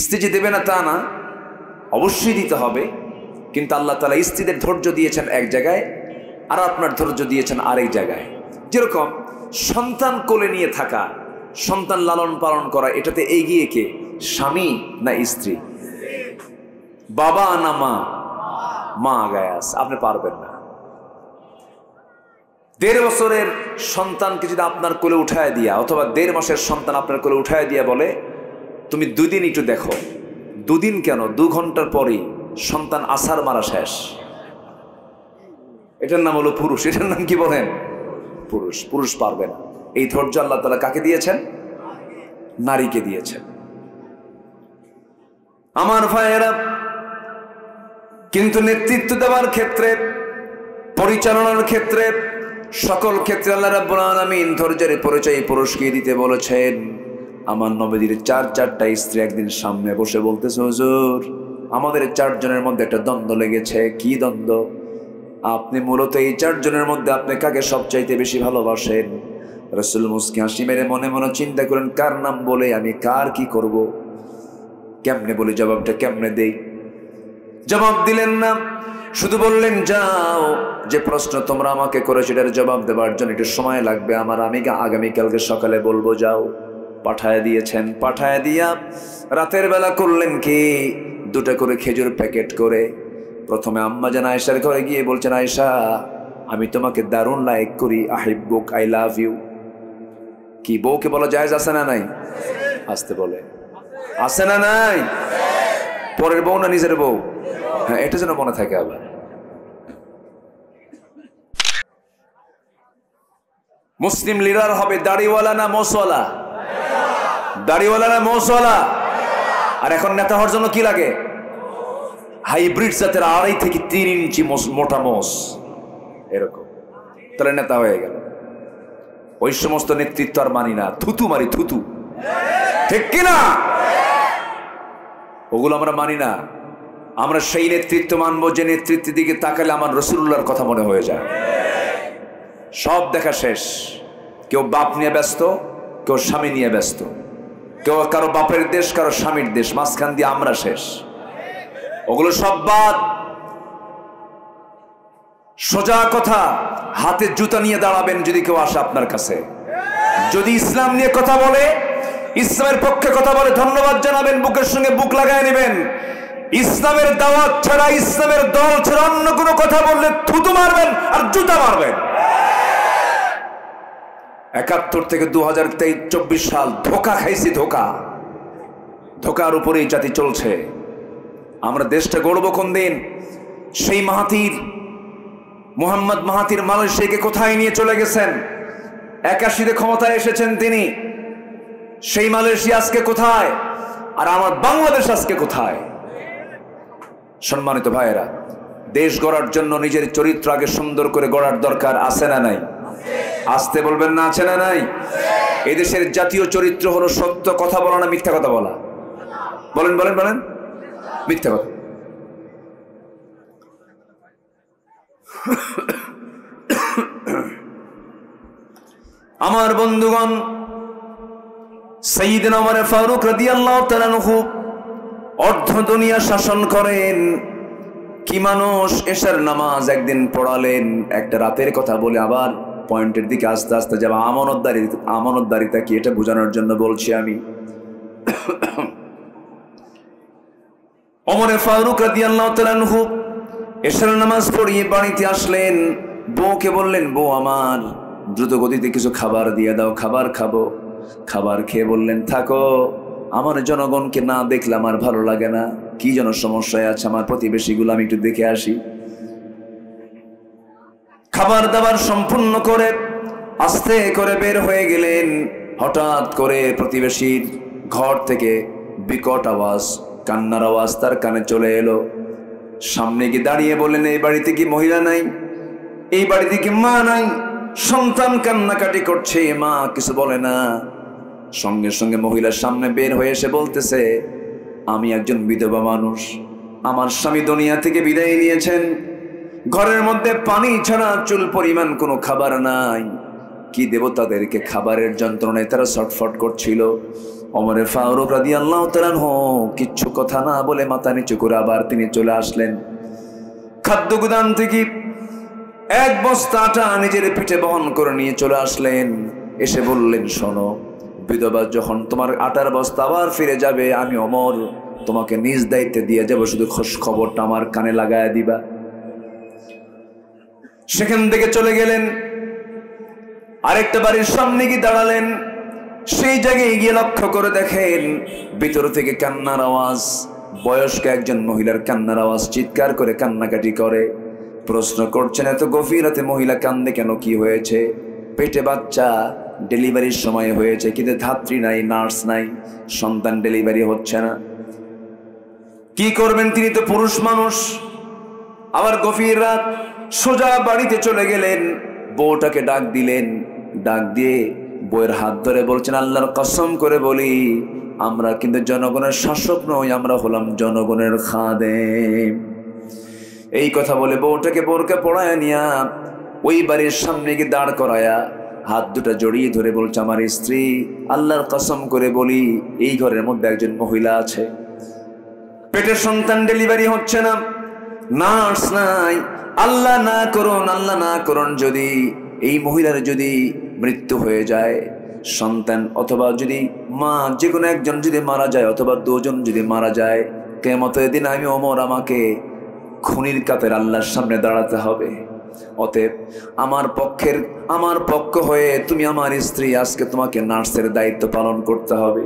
স্ত্রী যে দেবে না তা না, অবশ্যই দিতে হবে, কিন্তু আল্লাহ তাআলা স্ত্রীদের ধৈর্য দিয়েছেন এক জায়গায়, আর আপনার ধৈর্য দিয়েছেন আরেক জায়গায়। যেরকম সন্তান কোলে নিয়ে থাকা, সন্তান লালন পালন করা, এটাতে এগিয়ে কে? স্বামী না স্ত্রী? বাবা না মা? মা আগায় আছে, আপনি পারবেন না। 1.5 বছরের সন্তানকে যদি আপনার কোলে উঠায় দিয়া, অথবা 1.5 মাসের সন্তান আপনার কোলে উঠায় দিয়া বলে তুমি 2 দিন একটু দেখো, 2 দিন কেন, 2 ঘন্টার পরেই সন্তান আছার মারা শেষ। এটার নাম হলো পুরুষ। এটার নাম কি বলেন? পুরুষ। পুরুষ পারবে না। এই ধৈর্য আল্লাহ তাআলা কাকে দিয়েছেন? নারীকে দিয়েছেন। আমার ভাইয়েরা, কিন্তু নেতৃত্ব দেওয়ার ক্ষেত্রে, পরিচালনার ক্ষেত্রে, সকল ক্ষেত্রে আল্লাহ রাব্বুল আলামিন ধৈর্যের পরিচয় পুরুষকে দিতে বলেছেন। আমার নবীর 4টা স্ত্রী একদিন সামনে বসে বলতেছে, হুজুর আমাদের 4 জনের মধ্যে একটা দ্বন্দ্ব লেগেছে। কি দ্বন্দ্ব? আপনি মূলত এই 4 জনের মধ্যে আপনি কাকে সবচাইতে বেশি ভালোবাসেন? রাসূল মুস্কি হাসি মেরে মনে মনে চিন্তা করেন, কার নাম বলে আমি কার কি করব, কেমনে বলে জবাবটা কেমনে দেই? জবাব দিলেন না, শুধু বললেন, যাও, যে প্রশ্ন তোমরা আমাকে করে সেটার জবাব দেওয়ার জন্য একটু সময় লাগবে আমার, আমি আগামীকালকে সকালে বলবো, যাও। পাঠায় দিয়েছেন। পাঠায় দিয়া রাতের বেলা করলেন কি, 2টা করে খেজুর প্যাকেট করে প্রথমে আম্মা জান আয়েশার ঘরে গিয়ে বলছেন, আয়েশা আমি তোমাকে দারুণ লাইক করি, আহিব্বুক, আই লাভ ইউ। কি বউকে বলা জায়েজ আছে না নাই? আসতে বলে, আছে না নাই? পরের বউ না নিজের বউ? হ্যাঁ, এটা যেন মনে থাকে। আবার মুসলিম লিডার হবে দাড়িওয়ালা না মোসওয়ালা? দাড়িওয়ালা না মোসওয়ালা? আর এখন নেতা হওয়ার জন্য কি লাগে? হাইব্রিড জাতের 2.5 থেকে 3 ইঞ্চি মোটা মোষ, এরকম, তাহলে নেতা হয়ে গেল। ওই সমস্ত নেতৃত্ব আর মানি না, থুতু মারি, থুতু, ঠিক কিনা? ওগুলো আমরা মানি না। আমরা সেই নেতৃত্ব মানবো যে নেতৃত্বের দিকে তাকালে আমার রাসূলুল্লাহর কথা মনে হয়ে যায়। সব দেখা শেষ, কেউ বাপ নিয়ে ব্যস্ত, কেউ স্বামী নিয়ে ব্যস্ত, কেউ কারো বাপের দেশ, কারো স্বামীর দেশ, মাঝখান দিয়ে আমরা শেষ। ওগুলো সব বাদ। সোজা কথা, হাতে জুতা নিয়ে দাঁড়াবেন যদি কেউ আসে আপনার কাছে, যদি ইসলাম নিয়ে কথা বলে, ইসলামের পক্ষে কথা বলে, ধন্যবাদ জানাবেন, বুকের সঙ্গে বুক লাগায় নেবেন। ইসলামের দাওয়াত ছাড়া, ইসলামের দল ছাড়া অন্য কোনো কথা বললে থুতু মারবেন আর জুতা মারবেন। 71 থেকে 2024 সাল ধোকা খাইছি, ধোকা, ধোকার উপরেই জাতি চলছে। আমরা দেশটা গড়ব কোন দিন? সেই মাহাথির, মোহাম্মদ মাহাথির মালয়েশিয়াকে কোথায় নিয়ে চলে গেছেন? 81-তে ক্ষমতায় এসেছেন তিনি। সেই মালয়েশিয়া আজকে কোথায়? আর আমার বাংলাদেশ আজকে কোথায়? সম্মানিত ভাইয়েরা, দেশ গড়ার জন্য নিজের চরিত্র আগে সুন্দর করে গড়ার দরকার আছে না নাই? আসতে বলবেন না, আছে না নাই? এদেশের জাতীয় চরিত্র হলো সত্য কথা বলা না মিথ্যা কথা বলা? বলেন বলেন বলেন, মিথ্যা কথা। আমার বন্ধুগণ, সাইয়্যিদনা ওমর ফারুক রাদিয়াল্লাহু তাআলা আনহু অর্ধ দুনিয়া শাসন করেন। কি মানুষ! এশার নামাজ একদিন পড়ালেন, একটা রাতের কথা বলে আবার পয়েন্টের দিকে আস্তে আস্তে যাব। আমানতদারিতা কি এটা বোঝানোর জন্য বলছি আমি। ওমর ফারুক রাদিয়াল্লাহু তাআলা আনহু এশার নামাজ পড়িয়ে বাড়িতে আসলেন। বউকে বললেন, বউ আমার দ্রুত গতিতে কিছু খাবার দিয়ে দাও, খাবার খাবো। খাবার খেয়ে বললেন, থাকো, আমার জনগণকে না দেখলে আমার ভালো লাগে না। কি যেন সমস্যায় আছে আমার প্রতিবেশীগুলো, আমি একটু দেখে আসি। খাবার দাবার সম্পূর্ণ করে আস্তে করে বের হয়ে গেলেন। হঠাৎ করে প্রতিবেশীর ঘর থেকে বিকট আওয়াজ, কান্নার আওয়াজ তার কানে চলে এলো। সামনে গিয়ে দাঁড়িয়ে বললেন, এই বাড়িতে কি মহিলা নাই? এই বাড়িতে কি মা নাই? সন্তান কান্নাকাটি করছে, মা কিছু বলে না। সঙ্গে সঙ্গে মহিলার সামনে বের হয়ে এসে বলতেছে, আমি একজন বিধবা মানুষ, আমার স্বামী দুনিয়া থেকে বিদায় নিয়েছেন, ঘরের মধ্যে পানি ছাড়া চুল পরিমাণ কোনো খাবার নাই, কি দেব তাদেরকে? খাবারের যন্ত্রণায় তারা ছটফট করছিল। ওমরে ফারুক রাদিয়াল্লাহু তাআলা আনহু কিচ্ছু কথা না বলে মাথা নিচু করে আবার তিনি চলে আসলেন খাদ্য গুদাম থেকে। এক বস্তা আটা নিজের পিঠে বহন করে নিয়ে চলে আসলেন। এসে বললেন, শোনো, বিধবা যখন তোমার আটার বস্তা আবার ফিরে যাবে, আমি ওমর তোমাকে নিজ দায়িত্বে দিয়ে যাবো, শুধু খোঁজ খবরটা আমার কানে লাগায়া দিবা। সেখান থেকে চলে গেলেন, আরেকটা বাড়ির সামনে গিয়ে দাঁড়ালেন। সেই জায়গায় গিয়ে লক্ষ্য করে দেখেন ভিতর থেকে কান্নার আওয়াজ, বয়স্ক একজন মহিলার কান্নার আওয়াজ, চিৎকার করে কান্নাকাটি করে। প্রশ্ন করছেন, এত গভীর রাতে মহিলা কান্দে কেন, কি হয়েছে? পেটে বাচ্চা, ডেলিভারির সময় হয়েছে, কিন্তু ধাত্রী নাই, নার্স নাই, সন্তান ডেলিভারি হচ্ছে না। কি করবেন? তিনি তো পুরুষ মানুষ। আবার গভীর রাত, সোজা বাড়িতে চলে গেলেন, বউটাকে ডাক দিলেন। ডাক দিয়ে বউয়ের হাত ধরে বলছেন, আল্লাহর কসম করে বলি, আমরা কিন্তু জনগণের শাসক নই, আমরা হলাম জনগণের খাদেম। এই কথা বলে বউটাকে বোরকা পড়ায় নিয়া ওই বাড়ির সামনে গিয়ে দাঁড় করায়া হাত দুটা জড়িয়ে ধরে বলছে, আমার স্ত্রী, আল্লাহর কসম করে বলি, এই ঘরের মধ্যে একজন মহিলা আছে, পেটের সন্তান ডেলিভারি হচ্ছে না, নার্স নাই, আল্লাহ না করুন, আল্লাহ না করুন, যদি এই মহিলার যদি মৃত্যু হয়ে যায়, সন্তান অথবা যদি মা যে কোনো একজন যদি মারা যায়, অথবা দুজন যদি মারা যায়, কিয়ামতের দিন আমি ওমর আমাকে খুনির কাতের আল্লাহর সামনে দাঁড়াতে হবে। অতএব আমার পক্ষ হয়ে তুমি আমার স্ত্রী, আজকে তোমাকে নার্সের দায়িত্ব পালন করতে হবে।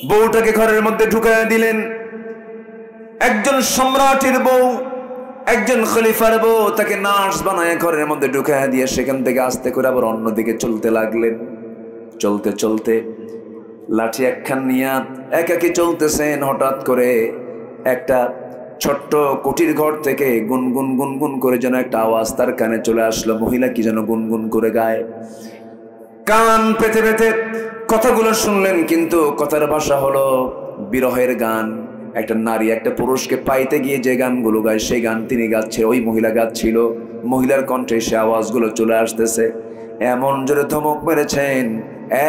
বউটাকে ঘরের মধ্যে ঢুকাইয়া দিলেন। একজন সম্রাটের বউ, একজন খলিফার বউ, তাকে নার্স বানায় ঘরের মধ্যে ঢুকাইয়া দিয়ে সেখান থেকে আস্তে করে আবার অন্যদিকে চলতে লাগলেন। চলতে চলতে লাঠি একখান নিয়ে একাকি চলতেছেন। হঠাৎ করে একটা ছোট্ট কুটির ঘর থেকে গুনগুন গুনগুন করে যেন একটা আওয়াজ তার কানে চলে আসলো। মহিলা কি যেন গুনগুন করে গায়। কান পেতে পেতে কথাগুলো শুনলেন, কিন্তু কথার ভাষা হলো বিরহের গান। একটা নারী একটা পুরুষকে পাইতে গিয়ে যে গানগুলো গায়, সেই গান তিনি গাচ্ছে, ওই মহিলা গাচ্ছিল। মহিলার কণ্ঠে সে আওয়াজগুলো চলে আসতেছে। এমন জোরে ধমক মেরেছেন,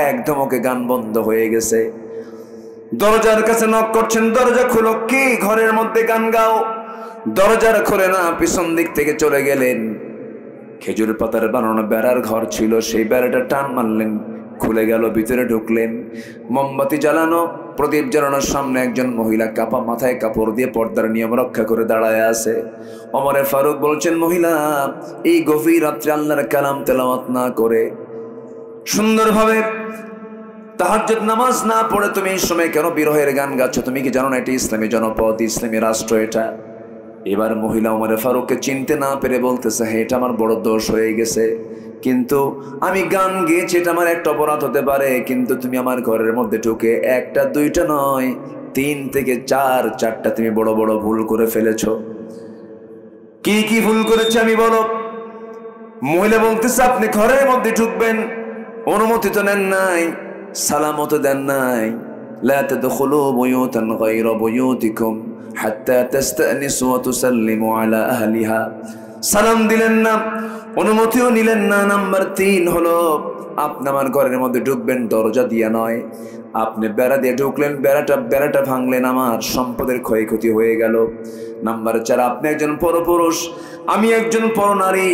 এক ধমকে গান বন্ধ হয়ে গেছে। দরজার কাছে নক করছেন, দরজা খুলো, কি ঘরের মধ্যে গান গাও? দরজার খোলে না, পিছন দিক থেকে চলে গেলেন। খেজুর পাতার বানানো বেড়ার ঘর ছিল, সেই বেড়াটা টান মারলেন, খুলে গেল, ভিতরে ঢুকলেন। মোমবাতি জ্বালানো, প্রদীপ জ্বালানোর সামনে একজন মহিলা কাপা মাথায় কাপড় দিয়ে পর্দার নিয়ম রক্ষা করে দাঁড়ায় আছে। ওমরে ফারুক বলছেন, মহিলা এই গভীর রাত্রে আল্লাহর কালাম তেলাওয়াত না করে, সুন্দরভাবে তাহাজ্জুদ নামাজ না পড়ে তুমি এই সময় কেন বিরহের গান গাচ্ছ? তুমি কি জানো না এটা ইসলামী জনপদ, ইসলামী রাষ্ট্র এটা? এবার মহিলা ওমরে ফারুককে চিনতে না পেরে বলতেছে, হ্যাঁ, এটা আমার বড় দোষ হয়ে গেছে, কিন্তু আমি গান গেয়েছি, এটা আমার একটা অপরাধ হতে পারে, কিন্তু তুমি আমার ঘরের মধ্যে ঢুকে একটা দুইটা নয়, 3 থেকে 4টা তুমি বড় বড় ভুল করে ফেলেছ। কি কি ভুল করেছে আমি বলো? মহিলা বলতেছে, আপনি ঘরের মধ্যে ঢুকবেন, অনুমতি তো নেন নাই, সালামত দেন নাই। লা তাদখুলু বুয়ুতান গায়রা বুয়ুতিকুম হাত্তা তাস্তানিসু ওয়া তুসাল্লিমু আলা আহলিহা। সালাম দিলেন না, অনুমতিও নিলেন না। নাম্বার 3 হলো, আপনি আমার ঘরের মধ্যে ঢুকবেন দরজা দিয়ে নয়, আপনি বেড়া দিয়ে ঢুকলেন, বেড়াটা ভাঙলেন, আমার সম্পদের ক্ষয়ক্ষতি হয়ে গেল। নাম্বার 4, আপনি একজন পরপুরুষ, আমি একজন পরনারী,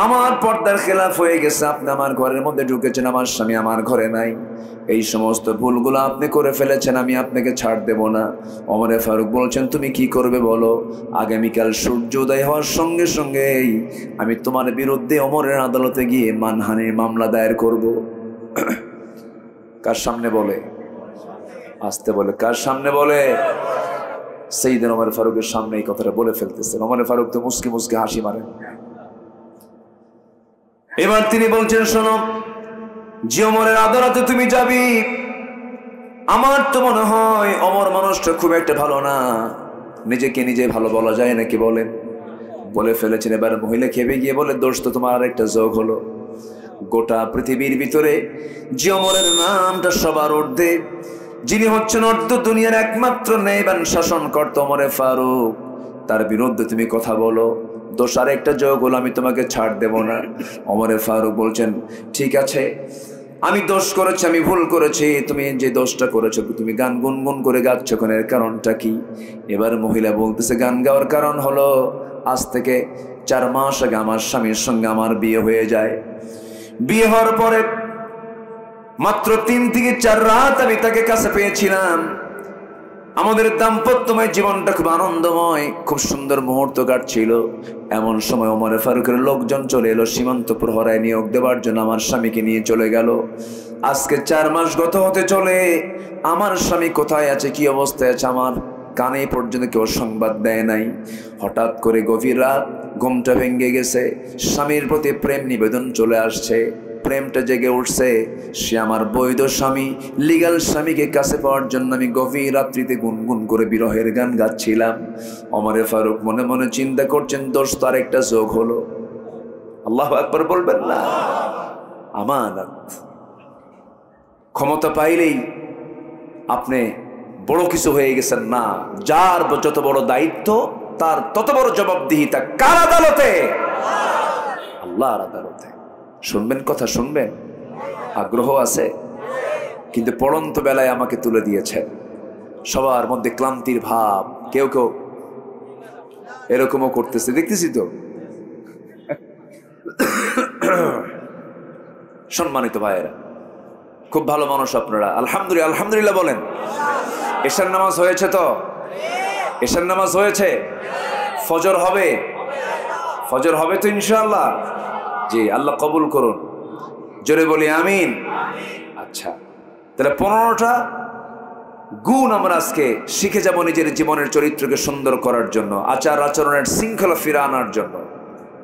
আমার পর্দার খেলাফ হয়ে গেছে, আপনি আমার ঘরের মধ্যে ঢুকেছেন, আমার স্বামী আমার ঘরে নাই। এই সমস্ত ভুলগুলো আপনি করে ফেলেছেন, আমি আপনাকে ছাড় দেব না। ওমরে ফারুক বলছেন, তুমি কি করবে বলো? আগামীকাল সূর্য উদয় হওয়ার সঙ্গে সঙ্গেই আমি তোমার বিরুদ্ধে ওমরের আদালতে গিয়ে মানহানির মামলা দায়ের করব। কার সামনে বলে? আসতে বলে, কার সামনে বলে? সাইয়েদনা ওমর ফারুকের সামনে এই কথাটা বলে ফেলতেছেন। ওমর ফারুক তো মুস্কি মুস্কি হাসি মারেন। এবার তিনি বলছেন, শোনো, যে ওমরের আদালতে তুমি যাবি, আমার তো মনে হয় ওমর মানুষটা খুব একটা ভালো না, নিজেকে নিজে ভালো বলা যায় নাকি বলেন? বলে ফেলেছেন। এবার মহিলা খেপে গিয়ে বলে, দোষ তো তোমার একটা যোগ হলো। গোটা পৃথিবীর ভিতরে যে ওমরের নামটা সবার ঊর্ধ্বে, যিনি হচ্ছেন অর্ধ দুনিয়ার একমাত্র ন্যায়বান শাসনকর্তা ওমরে ফারুক, তার বিরুদ্ধে তুমি কথা বলো। দোষ আর একটা যোগ হলো, আমি তোমাকে ছাড় দেব না। ওমরে ফারুক বলছেন, ঠিক আছে, আমি দোষ করেছি, আমি ভুল করেছি। তুমি যে দোষটা করেছো, তুমি গান গুনগুন করে গাচ্ছ, এর কারণটা কি? এবার মহিলা বলতেছে, গান গাওয়ার কারণ হলো আজ থেকে 4 মাস আগে আমার স্বামীর সঙ্গে আমার বিয়ে হয়ে যায়। বিয়ে হওয়ার পরে মাত্র 3 থেকে 4 রাত আমি তাকে কাছে পেয়েছিলাম। আমাদের দাম্পত্যময় জীবনটা খুব আনন্দময়, খুব সুন্দর মুহূর্ত কাটছিল। এমন সময় ওমরে ফারুকের লোকজন চলে এলো সীমান্ত প্রহরায় নিয়োগ দেওয়ার জন্য। আমার স্বামীকে নিয়ে চলে গেল। আজকে 4 মাস গত হতে চলে, আমার স্বামী কোথায় আছে, কি অবস্থায় আছে, আমার কানে পর্যন্ত কেউ সংবাদ দেয় নাই। হঠাৎ করে গভীর রাত, ঘুমটা ভেঙে গেছে, স্বামীর প্রতি প্রেম নিবেদন চলে আসছে, প্রেমটা জেগে উঠছে। সে আমার বৈধ স্বামী, লিগাল স্বামীকে কাছে পাওয়ার জন্য আমি গভীর রাত্রিতে গুনগুন করে বিরহের গান গাচ্ছিলাম। ওমরে ফারুক মনে মনে চিন্তা করছেন, দোষ তো আরেকটা যোগ হলো। আল্লাহু আকবার বলবেন না? আমানত। ক্ষমতা পাইলেই আপনি বড় কিছু হয়ে গেছেন না। যার যত বড় দায়িত্ব, তার তত বড় জবাবদিহিতা। কার আদালতে? আল্লাহর আদালতে। শুনবেন কথা, শুনবেন? আগ্রহ আছে? কিন্তু পড়ন্ত বেলায় আমাকে তুলে দিয়েছেন। সবার মধ্যে ক্লান্তির ভাব, কেউ কেউ এরকমও করতেছে, দেখতেছি তো। সম্মানিত ভাইয়েরা, খুব ভালো মানুষ আপনারা, আলহামদুলিল্লাহ। আলহামদুলিল্লাহ বলেন। এশার নামাজ হয়েছে তো? এশার নামাজ হয়েছে? ফজর হবে? ফজর হবে তো ইনশাআল্লাহ? জি, আল্লাহ কবুল করুন। জোরে বলি আমিন। আচ্ছা, তাহলে 15টা গুণ আমরা আজকে শিখে যাব নিজের জীবনের চরিত্রকে সুন্দর করার জন্য, আচার আচরণের শৃঙ্খলা ফিরে আনার জন্য।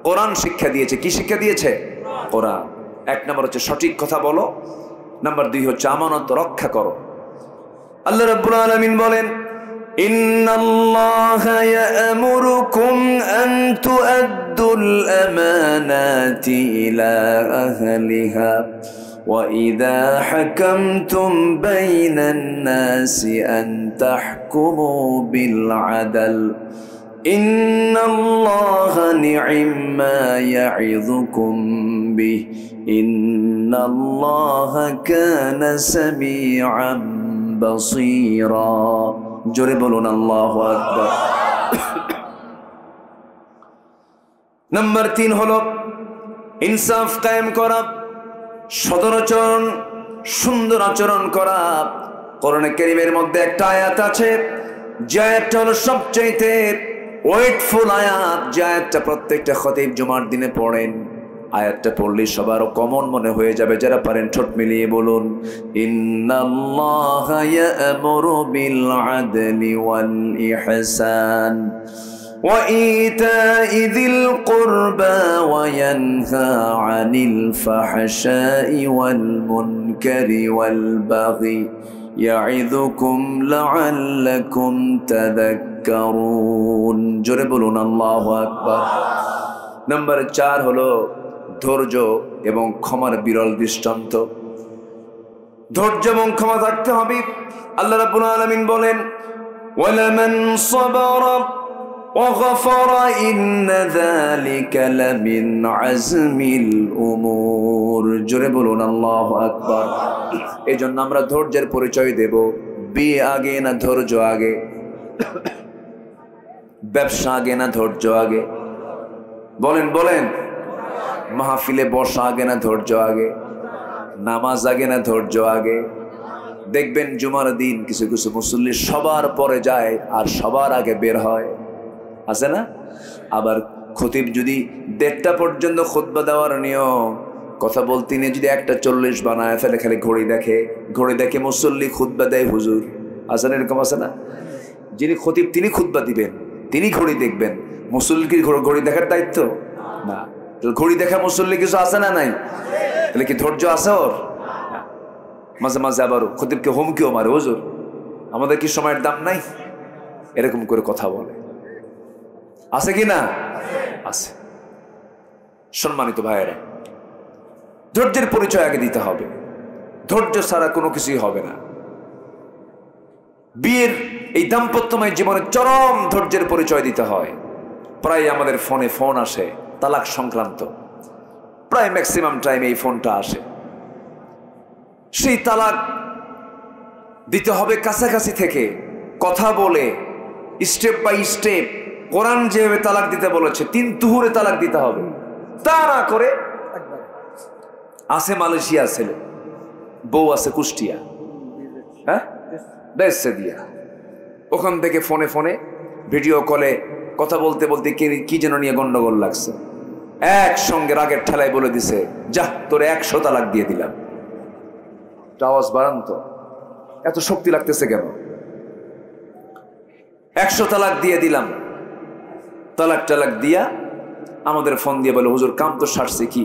কোরআন শিক্ষা দিয়েছে। কি শিক্ষা দিয়েছে? কোরআন। 1 নম্বর হচ্ছে সঠিক কথা বলো, নাম্বার 2 হচ্ছে আমানত রক্ষা করো। আল্লাহ রাব্বুল আলামিন বলেন, ইন্নাল্লাহা ইয়া'মুরুকুম আন তু'আদ্দুল আমানাতি ইলা আহলিহা ওয়া ইযা হাকামতুম বাইনান নাসি আন তাহকুমু বিল আদল ইন্নাল্লাহা নি'ম্মা ইয়া'ইযুকুম বিহি ইন্নাল্লাহা কানা সামিআন বাসীরা। জোরে বলুন আল্লাহু আকবার। নাম্বার 3 হলো ইনসাফ কায়েম করা, সদরাচরণ, সুন্দর আচরণ করা। কোরআনে কারীমের মধ্যে একটা আয়াত আছে, যে আয়াতটা হলো সবচাইতে ওয়েটফুল আয়াত, যে আয়াতটা প্রত্যেকটা খতিব জুমার দিনে পড়েন। আয়াতটা পড়লে সবার কমন মনে হয়ে যাবে। যারা পারেন ঠোঁট মিলিয়ে বলুন, ইন্নাল্লাহা ইয়া'মুরু বিল আদলি ওয়াল ইহসান ওয়া ইতা'i যিল কুরবা ওয়া ইয়ানহা আনিল ফাহশাই ওয়াল মুনকারি ওয়াল বাগি ইয়া'ইযুকুম লা'আল্লাকুম তাযাক্কারুন। জোরে বলুন আল্লাহু আকবার। নাম্বার 4 হলো ধৈর্য এবং ক্ষমার বিরল দৃষ্টান্ত। ধৈর্য এবং ক্ষমা থাকতে হবে। আল্লাহ রাব্বুল আলামিন বলেন, ওয়ালামান সাবারা ওয়া গাফারা ইন্না যালিকা লামিন আজমিল উমুর। জোরে বলুন আল্লাহু আকবার। এজন্য আমরা ধৈর্যের পরিচয় দেব। বিয়ে আগে না ধৈর্য আগে? ব্যবসা আগে না ধৈর্য আগে? বলেন বলেন। মাহফিলে বসা আগে না ধৈর্য আগে? নামাজ আগে না ধৈর্য আগে? দেখবেন জুমার দিন কিছু কিছু মুসল্লি সবার পরে যায় আর সবার আগে বের হয়, আছে না? আবার খতিব যদি 1:30 পর্যন্ত খুতবা দেওয়ার নিয়ম, কথা বলতে নিয়ে যদি 1:40 বানায় ফেলে, খালি ঘড়ি দেখে মুসল্লি খুতবা দেয় হুজুর, আছে না? এরকম আছে না? যিনি খতিব তিনি খুতবা দিবেন, তিনি ঘড়ি দেখবেন। মুসল্লি কি ঘড়ি দেখার দায়িত্ব? না। ঘড়ি দেখা মুসল্লি কিছু আছে না নাই? তাহলে কি ধৈর্য আছে ওর? মাঝে মাঝে আবার খতিবকে হুমকিও মারে, হুজুর আমাদের কি সময়ের দাম নাই? এরকম করে কথা বলে, আছে কি না? আছে। সম্মানিত ভাইয়েরা, ধৈর্যের পরিচয় আগে দিতে হবে। ধৈর্য ছাড়া কোনো কিছুই হবে না। বিয়ের এই দাম্পত্যময় জীবনে চরম ধৈর্যের পরিচয় দিতে হয়। প্রায় আমাদের ফোনে ফোন আসে তালাক সংক্রান্ত, প্রায় ম্যাক্সিমাম টাইম এই ফোনটা আসে। সেই তালাক দিতে হবে কাছাকাছি থেকে কথা বলে, স্টেপ বাই স্টেপ। কোরআন যেভাবে তালাক দিতে বলেছে 3 তুহুরে তালাক দিতে হবে, তা না করে আছে মালয়েশিয়া ছেলে, বউ আছে কুষ্টিয়া, হ্যাঁ দেশে দিয়া, ওখান থেকে ফোনে ফোনে ভিডিও কলে কথা বলতে বলতে কি যেন নিয়ে গন্ডগোল লাগছে, একসঙ্গে রাগের ঠেলায় বলে দিছে, যা তোরে 100 তালাক দিয়ে দিলাম। আওয়াজ বাড়ান তো, এত শক্তি লাগতেছে কেন? 100 তালাক দিয়ে দিলাম। তালাক টালাক দিয়া আমাদের ফোন দিয়ে বলে, হুজুর কাম তো সারছে, কি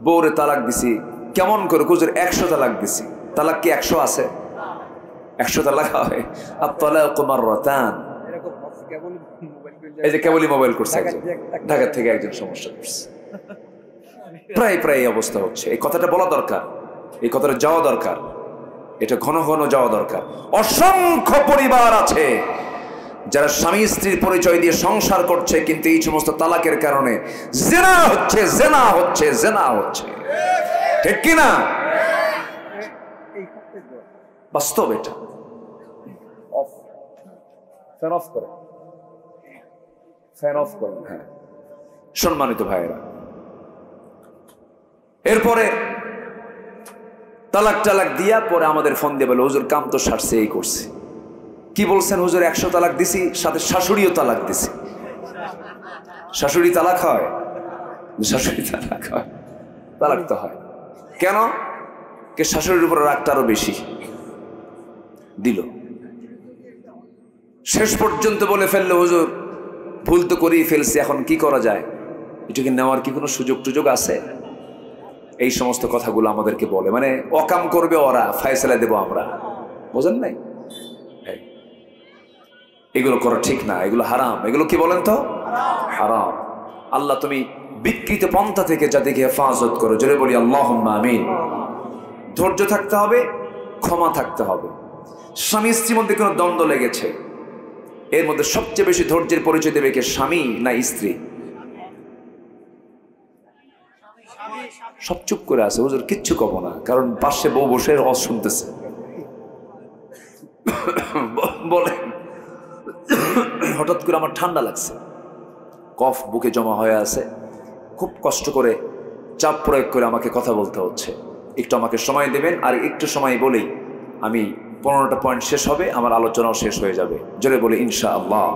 বউরে তালাক দিছি, কেমন করে? হুজুর 100 তালাক দিছি। তালাক কি 100 আছে? 100 তালাক হয়? আত-তালাকু মাররাতান। এই যে কেবলই মোবাইল করছে একজন, ঢাকা থেকে একজন সমস্যা করছে। প্রায় প্রায় এই অবস্থা হচ্ছে। এই কথাটা বলা দরকার, এই কথাটা যাওয়া দরকার, এটা ঘন ঘন যাওয়া দরকার। অসংখ্য পরিবার আছে যারা স্বামী স্ত্রীর পরিচয় দিয়ে সংসার করছে, কিন্তু এই সমস্ত তালাকের কারণে জেনা হচ্ছে, জেনা হচ্ছে, জেনা হচ্ছে। ঠিক কিনা? বাস্তব এটা। ফ্যান অফ করে, ফ্যান অফ করে। হ্যাঁ সম্মানিত ভাইয়েরা, এরপরে তালাক টালাক দিয়া পরে আমাদের ফোন দিয়ে বলে, হুজুর কাম তো সারছে, এই করছে। কি বলছেন হুজুর? 100 তালাক দিছি, সাথে শাশুড়িও তালাক দিছি। শাশুড়ি তালাক হয়? শাশুড়ি তালাক হয়, তালাক তো হয়। কেন? কে শাশুড়ির উপর রাগটা আরো বেশি দিল। শেষ পর্যন্ত বলে ফেললো, হুজুর ভুল তো করেই ফেলছি, এখন কি করা যায়? এটাকে নেওয়ার কি কোনো সুযোগ টুযোগ আছে? এই সমস্ত কথাগুলো আমাদেরকে বলে, মানে অকাম করবে ওরা, ফায়সালা দেব আমরা। বোঝেন নাই? এগুলো করা ঠিক না, এগুলো হারাম। এগুলো কি বলেন তো? হারাম। আল্লাহ তুমি বিকৃত পন্থা থেকে যাদেরকে হেফাজত করো, জোরে বলি আল্লাহুম্মা আমিন। ধৈর্য থাকতে হবে, ক্ষমা থাকতে হবে। স্বামী স্ত্রীর মধ্যে কোনো দ্বন্দ্ব লেগেছে, এর মধ্যে সবচেয়ে বেশি ধৈর্যের পরিচয় দেবে কে? স্বামী না স্ত্রী? সব চুপ করে আছে, হুজুর কিচ্ছু কব না, কারণ পাশে বউ বসে রস শুনতেছে। বলে হঠাৎ করে আমার ঠান্ডা লাগছে, কফ বুকে জমা হয়ে আছে, খুব কষ্ট করে চাপ প্রয়োগ করে আমাকে কথা বলতে হচ্ছে। একটু আমাকে সময় দেবেন, আর একটু সময় বলেই আমি 15টা পয়েন্ট শেষ হবে, আমার আলোচনাও শেষ হয়ে যাবে। জোরে বলে ইনশাআল্লাহ।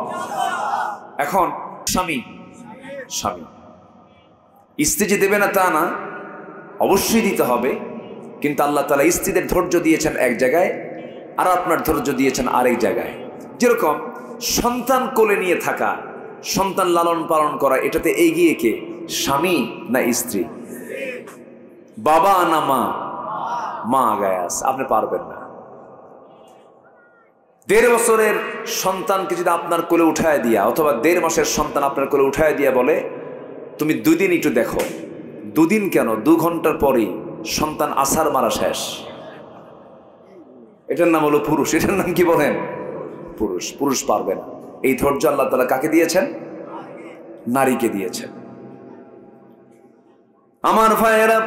এখন স্বামী স্বামী স্ত্রী যে দেবে না তা না, অবশ্যই দিতে হবে, কিন্তু আল্লাহ তাআলা স্ত্রীদের ধৈর্য দিয়েছেন এক জায়গায়, আর আপনার ধৈর্য দিয়েছেন আরেক জায়গায়। যেরকম সন্তান কোলে নিয়ে থাকা, সন্তান লালন পালন করা, এটাতে এগিয়ে কে? স্বামী না স্ত্রী? বাবা না মা? মা আগায় আছে, আপনি পারবেন না। 1.5 বছরের সন্তানকে যদি আপনার কোলে উঠায় দিয়া, অথবা 1.5 মাসের সন্তান আপনার কোলে উঠায় দিয়া বলে, তুমি 2 দিন একটু দেখো, 2 দিন কেন, 2 ঘন্টার পরেই সন্তান আছাড় মারা শেষ। এটার নাম হলো পুরুষ। এটার নাম কি বলেন? পুরুষ। পুরুষ পারবে না। এই ধৈর্য আল্লাহ তাআলা কাকে দিয়েছেন? নারীকে দিয়েছেন। আমার ভাইয়েরা,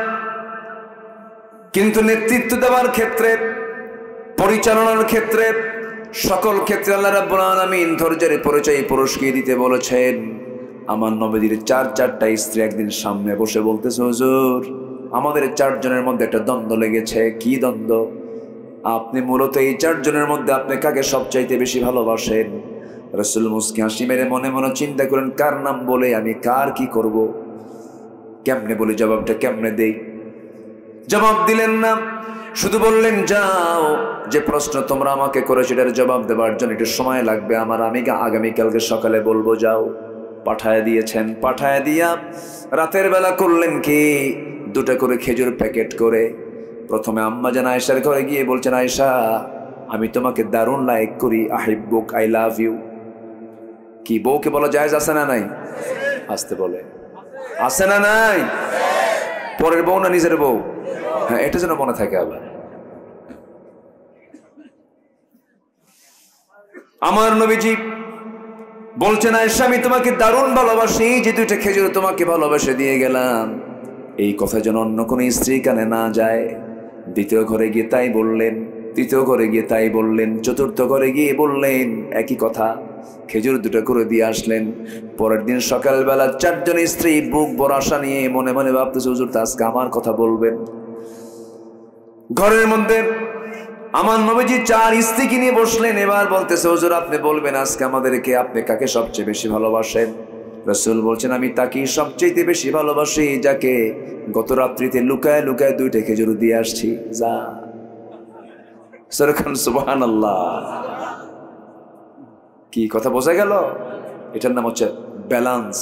কিন্তু নেতৃত্ব দেওয়ার ক্ষেত্রে, পরিচালনার ক্ষেত্রে, সকল ক্ষেত্রে আল্লাহ রাব্বুল আলামিন ধৈর্যের পরিচয় পুরুষকে দিতে বলেছেন। আমার নবীর 4টা স্ত্রী একদিন সামনে বসে বলতেছে, হুজুর আমাদের 4 জনের মধ্যে একটা দ্বন্দ্ব লেগেছে। কি দ্বন্দ্ব? আপনি মূলত এই 4 জনের মধ্যে আপনি কাকে সবচাইতে বেশি ভালোবাসেন? রাসূল মুস্কি হাসি মেরে মনে মনে চিন্তা করেন, কার নাম বলে আমি কার কি করব, কেমনে বলি, জবাবটা কেমনে দেই? জবাব দিলেন না, শুধু বললেন, যাও, যে প্রশ্ন তোমরা আমাকে করে সেটার জবাব দেওয়ার জন্য একটু সময় লাগবে আমার, আমি আগামীকালকে সকালে বলবো, যাও। পাঠায় দিয়েছেন। পাঠায় দিয়া রাতের বেলা করলেন কি, 2টা করে খেজুর প্যাকেট করে প্রথমে আম্মা জান আয়েশার ঘরে গিয়ে বলছেন, আয়েশা আমি তোমাকে দারুণ লাইক করি, আহিব্বুক, আই লাভ ইউ। কি বউকে বলা জায়েজ আছে না নাই? আসতে বলে, আছে না নাই? পরের বউ না নিজের বউ? হ্যাঁ, এটা যেন মনে থাকে। আবার আমার নবীজি বলছেন আয়েশা আমি তোমাকে দারুণ ভালোবাসি, যে দুইটা খেজুর তোমাকে ভালোবেসে দিয়ে গেলাম, এই কথা যেন অন্য কোনো স্ত্রী কানে না যায়। দ্বিতীয় ঘরে গিয়ে তাই বললেন, তৃতীয় ঘরে গিয়ে তাই বললেন, চতুর্থ ঘরে গিয়ে বললেন একই কথা, খেজুর দুটো করে দিয়ে আসলেন। পরের দিন সকালবেলা চারজন স্ত্রী বুক বড় আশা নিয়ে মনে মনে ভাবতেছে হুজুর তো আজকে আমার কথা বলবেন। ঘরের মধ্যে আমার নবীজি চার স্ত্রীকে নিয়ে বসলেন। এবার বলতেছে হুজুর আপনি বলবেন আজকে আমাদেরকে আপনি কাকে সবচেয়ে বেশি ভালোবাসেন? রাসূল বলছেন আমি তাকেই সবচেয়ে বেশি ভালোবাসি যাকে গত রাত্রিতে লুকায় লুকায় দুইটা খেজুর দিয়ে আসছি। যা সরকার সুবহানাল্লাহ। কি কথা বোঝা গেল? এটার নাম হচ্ছে ব্যালেন্স,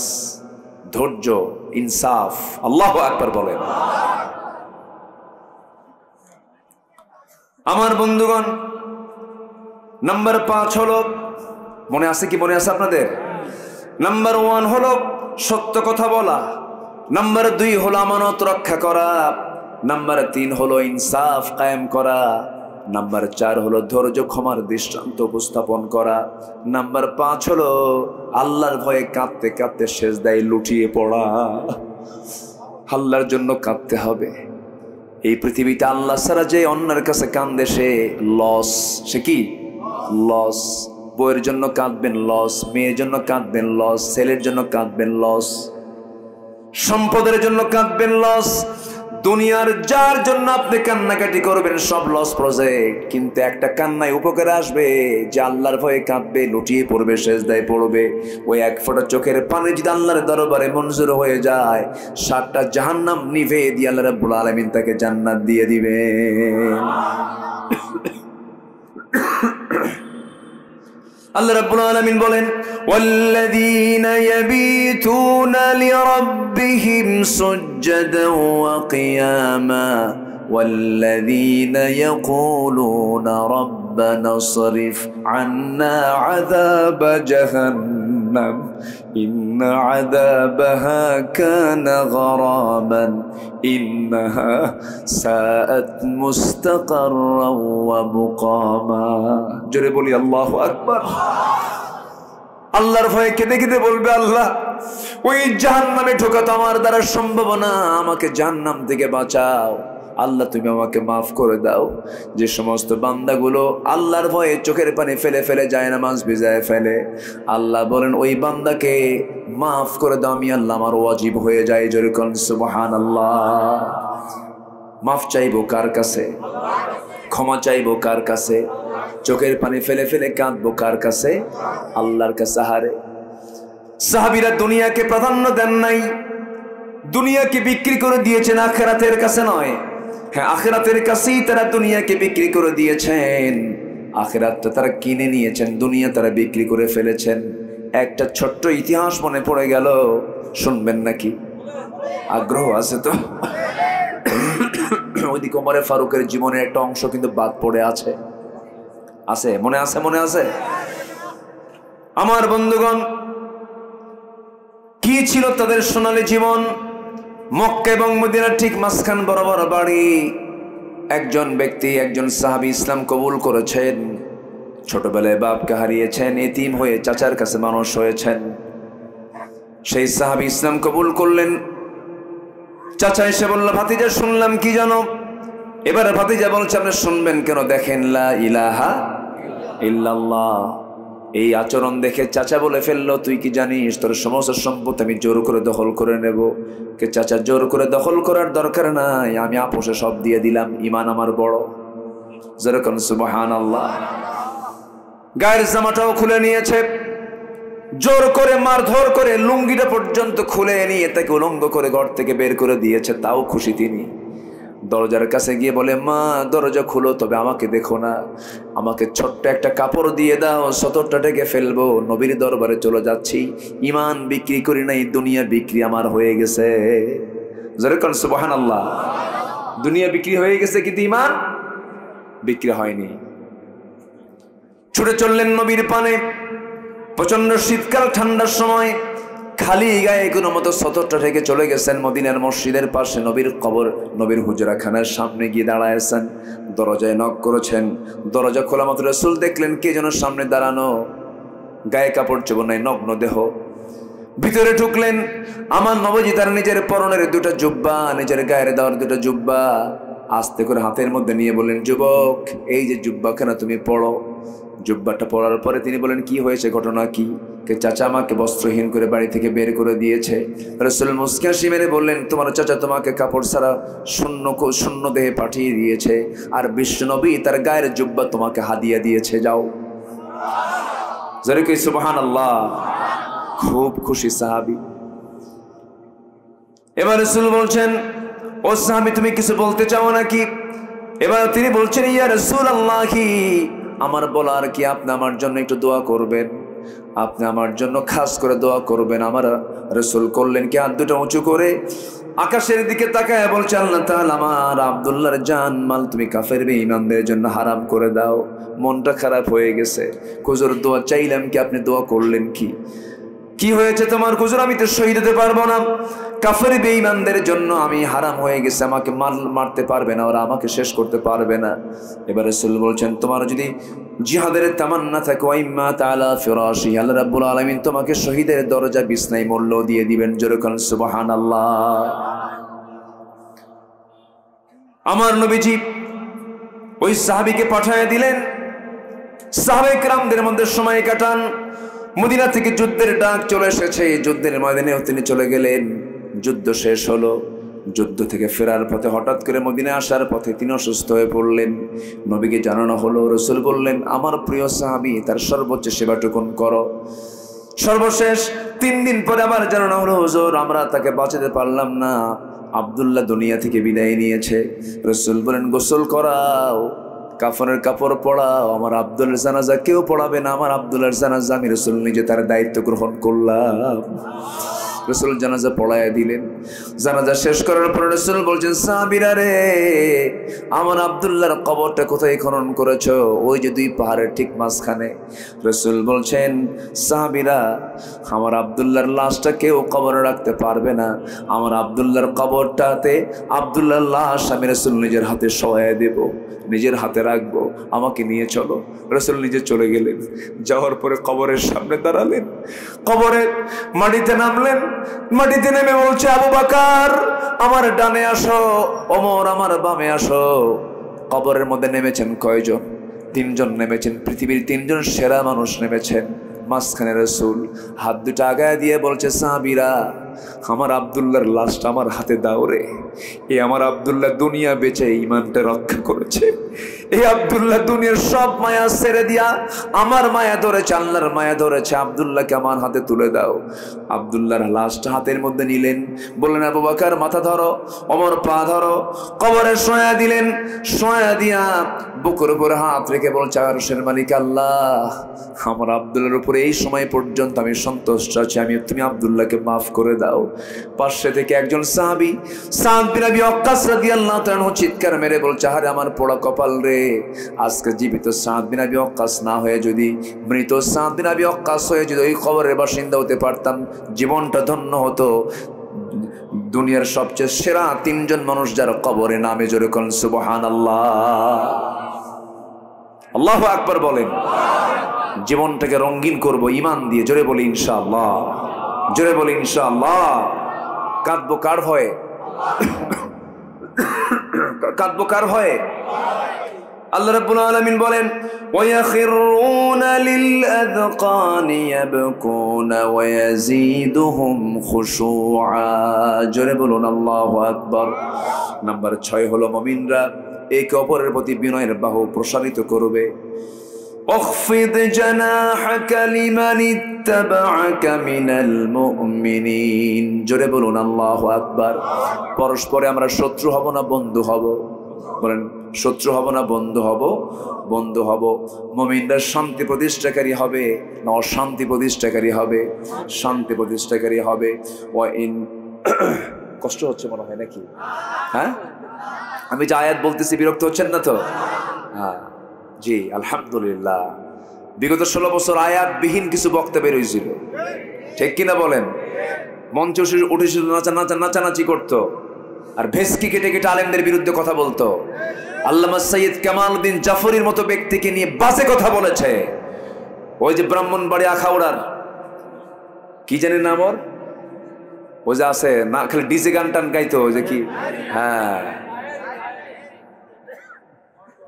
ধৈর্য, ইনসাফ। আল্লাহু আকবার বলেন। আমার বন্ধুগণ, নাম্বার 5 হলো, মনে আছে কি? মনে আছে আপনাদের? নাম্বার 1 হলো সত্য কথা বলা, নাম্বার 2 হলো আমানত রক্ষা করা, নাম্বার 3 হলো ইনসাফ কায়েম করা, নাম্বার 4 হলো ধৈর্য ক্ষমার দৃষ্টান্ত উপস্থাপন করা, নাম্বার 5 হলো আল্লাহর ভয়ে কাঁদতে কাঁদতে সেজদায় লুটিয়ে পড়া। আল্লাহর জন্য কাঁদতে হবে। এই পৃথিবীতে আল্লাহ ছাড়া যে অন্যের কাছে কান্দে সে লস। সে কি? লস। বউয়ের জন্য কাঁদবেন লস, মেয়ের জন্য কাঁদবেন লস, ছেলের জন্য কাঁদবেন লস, সম্পদের জন্য কাঁদবেন লস। দুনিয়ার যার জন্য আপনি কান্নাকাটি করবেন সব লস প্রজেক্ট। কিন্তু একটা কান্নায় উপকার আসবে, যে আল্লাহর ভয়ে কাঁদবে, লুটিয়ে পড়বে, সেজদায় পড়বে। ওই এক ফোঁটা চোখের পানি যদি আল্লাহর দরবারে মঞ্জুর হয়ে যায়, 7টা জাহান্নাম নিভে দিয়ে আল্লাহ রাব্বুল আলামিন তাকে জান্নাত দিয়ে দিবে। আল্লাহ রাব্বুল আলামিন বলেন ওয়াল্লাযীনা ইয়াবিতুনা লিরাব্বিহিম সুজদান ওয়া কিয়ামা ওয়াল্লাযীনা ইয়াকুলুনা রাব্বানা সরিফ আন্না আযাবা জাহান্নাম ইন্না আযাবাহা কানা গরামান ইন্নাহা সাআত মুস্তাকাররান ওয়া মুকামা। জোরে বলি আল্লাহু আকবার। আল্লাহর ভয়ে কেঁদে কেঁদে বলবে আল্লাহ ওই জাহান্নামে ঢোকা তো আমার দ্বারা সম্ভব না, আমাকে জাহান্নাম থেকে বাঁচাও। আল্লাহ তুমি আমাকে মাফ করে দাও। যে সমস্ত বান্দাগুলো আল্লাহর ভয়ে চোখের পানি ফেলে ফেলে যায় নামাজ ভিজায় ফেলে, আল্লাহ বলেন ওই বান্দাকে মাফ করে দাও, আমি আল্লাহ আমার ওয়াজিব হয়ে যায়। জোরে কোন সুবহানাল্লাহ। মাফ চাইবো কার কাছে? ক্ষমা চাইবো কার কাছে? চোখের পানি ফেলে ফেলে কাঁদবো কার কাছে? আল্লাহর কাছে। হারে সাহাবীরা দুনিয়াকে প্রাধান্য দেন নাই, দুনিয়াকে বিক্রি করে দিয়েছেন, আখিরাতের কাছে নয়। হ্যাঁ, আখিরাতের কাছেই তারা দুনিয়াকে বিক্রি করে দিয়েছেন। আখিরাতটা তারা কিনে নিয়েছেন, দুনিয়া তারা বিক্রি করে ফেলেছেন। একটা ছোট্ট ইতিহাস মনে পড়ে গেল, শুনবেন নাকি? আগ্রহ আছে তো? ওইদিকে ওমর ফারুকের জীবনের একটা অংশ কিন্তু বাদ পড়ে আছে। আছে? মনে আছে? মনে আছে? আমার বন্ধুগণ, কি ছিল তাদের সোনালী জীবন? মক্কা এবং মদিনার ঠিক মাঝখান বরাবর বাড়ি। একজন ব্যক্তি, একজন সাহাবী ইসলাম কবুল করেছেন। ছোটবেলায় বাপকে হারিয়েছেন, এতিম হয়ে চাচার কাছে মানুষ হয়েছেন। সেই সাহাবী ইসলাম কবুল করলেন। চাচা এসে বলল ভাতিজা শুনলাম কি জানো? এবারে ভাতিজা বলছে আপনি শুনবেন কেন? দেখেন লা ইলাহা ইল্লাল্লাহ। এই আচরণ দেখে চাচা বলে ফেললো তুই কি জানিস তোর সমস্ত সম্পদ আমি জোর করে দখল করে নেব? কে চাচা জোর করে দখল করার দরকার নাই, আমি আপোষে সব দিয়ে দিলাম, ঈমান আমার বড়। যেরকম সুবহানাল্লাহ। গায়ের জামাটাও খুলে নিয়েছে, জোর করে মারধর করে লুঙ্গিটা পর্যন্ত খুলে নিয়ে তাকে উলঙ্গ করে ঘর থেকে বের করে দিয়েছে, তাও খুশি তিনি। দরজার কাছে গিয়ে বলে মা দরজা খুলো, তবে আমাকে দেখো না, আমাকে ছোট্ট একটা কাপড় দিয়ে দাও, সতরটা ঢেকে ফেলবো, নবীর দরবারে চলে যাচ্ছি। ঈমান বিক্রি করি নাই, দুনিয়া বিক্রি আমার হয়ে গেছে। যেরকম সুবহানাল্লাহ। দুনিয়া বিক্রি হয়ে গেছে কিন্তু ঈমান বিক্রি হয়নি। ছুটে চললেন নবীর পানে। প্রচন্ড শীতকাল, ঠান্ডার সময় খালি গায়ে কোনো মতো সতরটা থেকে চলে গেছেন মদিনার মসজিদের পাশে নবীর কবর, নবীর হুজরাখানার সামনে গিয়ে দাঁড়ায়ছেন। দরজায় নক করেছেন, দরজা খোলা মাত্র রাসূল দেখলেন কে যেন সামনে দাঁড়ানো। গায়ে কাপড় চোপড় নাই, নগ্ন দেহ। ভিতরে ঢুকলেন, আমার নবজি তার নিজের পরনের দুটো জুব্বা, নিজের গায়ের দেওয়ার দুটো জুব্বা আস্তে করে হাতের মধ্যে নিয়ে বললেন, যুবক এই যে জুব্বাখানা তুমি পড়ো। জুব্বাটা পড়ার পরে তিনি বলেন, কি হয়েছে, ঘটনা কি? কে চাচা আমাকে বস্ত্রহীন করে বাড়ি থেকে বের করে দিয়েছে। রাসূল মুস্কি হাসি মেরে বললেন, তোমার চাচা তোমাকে কাপড় ছাড়া শূন্য দেহে পাঠিয়ে দিয়েছে, আর বিশ্বনবী তার গায়ের জুব্বা তোমাকে হাদিয়া দিয়েছে, যাও। জোরে কই সুবহানাল্লাহ। খুব খুশি সাহাবী। এবার রাসূল বলছেন, ও সাহাবী তুমি কিছু বলতে চাও নাকি? এবার তিনি বলছেন, ইয়া রাসূলুল্লাহ, আমার বলার কি, আপনি আমার জন্য একটু দোয়া করবেন, আপনি আমার জন্য খাস করে দোয়া করবেন। আমার রাসূল করলেন কি, হাত দুটো উঁচু করে আকাশের দিকে তাকায় বলছে, আল্লাহ তাআলা আমার আব্দুল্লাহর জান মাল তুমি কাফের বেঈমানদের জন্য হারাম করে দাও। মনটা খারাপ হয়ে গেছে, হুজুর দোয়া চাইলাম কি, আপনি দোয়া করলেন কি? কি হয়েছে তোমার হুজুর? আমি তো শহীদ হতে পারবো না, কাফের বেঈমানদের জন্য আমি হারাম হয়ে গেছে, আমাকে মারতে পারবে না, ওরা আমাকে শেষ করতে পারবে না। এবার রাসূল বলছেন, তোমার যদি জিহাদের তামান্না থাকে, ওয়াইম্মা তাআলা ফিরাশি, আল্লাহ রাব্বুল আলামিন তোমাকে শহীদের দরজা বিছনায় মূল্য দিয়ে দিবেন। জোরে বলেন সুবহানাল্লাহ। আমার নবীজি ওই সাহাবীকে পাঠিয়ে দিলেন, সাহাবায়ে কেরামদের মধ্যে সময় কাটান। মদিনা থেকে যুদ্ধের ডাক চলে এসেছে, যুদ্ধের ময়দানেও তিনি চলে গেলেন। যুদ্ধ শেষ হলো, যুদ্ধ থেকে ফেরার পথে হঠাৎ করে মদিনায় আসার পথে তিনি অসুস্থ হয়ে পড়লেন। নবীকে জানানো হলো, রাসূল বললেন, আমার প্রিয় সাহাবী তার সর্বোচ্চ সেবাটুকুন করো। সর্বশেষ 3 দিন পরে আবার জানানো হলো, হুজুর আমরা তাকে বাঁচাতে পারলাম না, আব্দুল্লাহ দুনিয়া থেকে বিদায় নিয়েছে। রাসূল বলেন, গোসল করাও, কাফনের কাপড় পড়াও, আমার আব্দুল্লাহর জানাজা কেউ পড়াবে না, আমার আব্দুল্লাহর জানাজা আমি রাসূল নিজে তার দায়িত্ব গ্রহণ করলাম। রাসূল জানাজা পড়ায় দিলেন। জানাজা শেষ করার পর রাসূল বলছেন, সাহাবীরা রে, আমার আব্দুল্লাহর কবরটা কোথায় খনন করেছো? ওই যে 2 পাহাড়ের ঠিক মাঝখানে। রাসূল বলছেন, সাহাবীরা, আমার আব্দুল্লাহর লাশটা কেউ কবরে রাখতে পারবে না, আমার আব্দুল্লাহর কবরটাতে আব্দুল্লাহর লাশ আমি রাসূল নিজের হাতে শোয়ায় দেব, নিজের হাতে রাখবো, আমাকে নিয়ে চলো। রাসূল নিজে চলে গেলেন। যাওয়ার পরে কবরের সামনে দাঁড়ালেন, কবরের মাটিতে নামলেন। মাটিতে নেমে বলছে, আবু বকর আমার ডানে আসো, ওমর আমার বামে আসো। কবরের মধ্যে নেমেছেন কয়জন? 3 জন নেমেছেন, পৃথিবীর 3 জন সেরা মানুষ নেমেছেন। মাঝখানে রাসূল হাত দুটো আগায় দিয়ে বলছে, সাহাবীরা, আমার আব্দুল্লাহর লাশটা আমার হাতে দাও রে। এই আমার আব্দুল্লাহ দুনিয়া বেঁচে ঈমানটা রক্ষা করেছে, এই আব্দুল্লাহ দুনিয়ার সব মায়া ছেড়ে দিয়া আমার মায়া ধরেছে, আল্লাহর মায়া ধরেছে, আব্দুল্লাহকে আমার হাতে তুলে দাও। আব্দুল্লাহর লাশটা হাতের মধ্যে নিলেন, বললেন, আবু বকর মাথা ধরো, ওমর পা ধরো। কবরে শোয়া দিলেন। শোয়া দিয়া বুকের উপরে হাত রেখে বলছে, আরশের মালিক আল্লাহ, আমার আব্দুল্লাহর উপরে এই সময় পর্যন্ত আমি সন্তুষ্ট আছি, তুমি আব্দুল্লাহকে মাফ করে দাও। পাশে থেকে একজন সাহাবী সাদ বিন আবি ওয়াক্কাস রাদিয়াল্লাহু তাআলা চিৎকার মেরে বলছে, আরে আমার পোড়া কপাল রে, আজকে জীবিত সাদ বিন আবি ওয়াক্কাস না হয়ে যদি মৃত সাদ বিন আবি ওয়াক্কাস হয়ে যদি ওই কবরের বাসিন্দা হতে পারতাম, জীবনটা ধন্য হতো। দুনিয়ার সবচেয়ে সেরা 3 জন মানুষ যার কবরে নামে, জোরে কোন সুবহানাল্লাহ, আল্লাহু আকবার বলেন। জীবনটাকে রঙিন করব ঈমান দিয়ে, জোরে বলি ইনশাআল্লাহ, জোরে বলি ইনশাআল্লাহ। কাঁদবো কার ভয়ে? কাঁদবো কার ভয়ে? আল্লাহ রাব্বুল আলামিন বলেন, ওয়ায়াখিরুনা লিল আযকানি ইয়াবকুনা ওয়া ইয়াজিদুহুম খুশুআ। জোরে বলুন আল্লাহু আকবার। নাম্বার 6 হলো মুমিনরা একে অপরের প্রতি বিনয়ের বাহু প্রসারিত করবে। اخفض جناحك لمن اتبعك من المؤمنين। জোরে বলুন আল্লাহু আকবার। পরস্পরে আমরা শত্রু হব না বন্ধু হব? বলেন, শত্রু হব না বন্ধু হব? বন্ধু হব। মুমিনরা শান্তি প্রতিষ্ঠাকারী হবে না অশান্তি প্রতিষ্ঠাকারী হবে? শান্তি প্রতিষ্ঠাকারী হবে। কষ্ট হচ্ছে মনে হয় নাকি? হ্যাঁ, আমি যে আয়াত বলতেছি বিরক্ত হচ্ছেন না তো? হ্যাঁ জি, আলহামদুলিল্লাহ। বিগত 16 বছর আয়াতবিহীন কিছু বক্তা বের হয়েছিল, ঠিক কিনা বলেন? মঞ্চ উঠেছিল, নাচানাচি করতো, আর ভেস্কি কেটে কেটে আলেমদের বিরুদ্ধে কথা বলতো। আল্লামা সৈয়দ কামাল উদ্দিন জাফরির মতো ব্যক্তিকে নিয়ে বাজে কথা বলেছে। ওই যে ব্রাহ্মণবাড়ি আখাউড়ার কি জানি নাম ওর, ওই যে আছে না, খালি ডিজে গান টান গাইতো, ওই যে কি, হ্যাঁ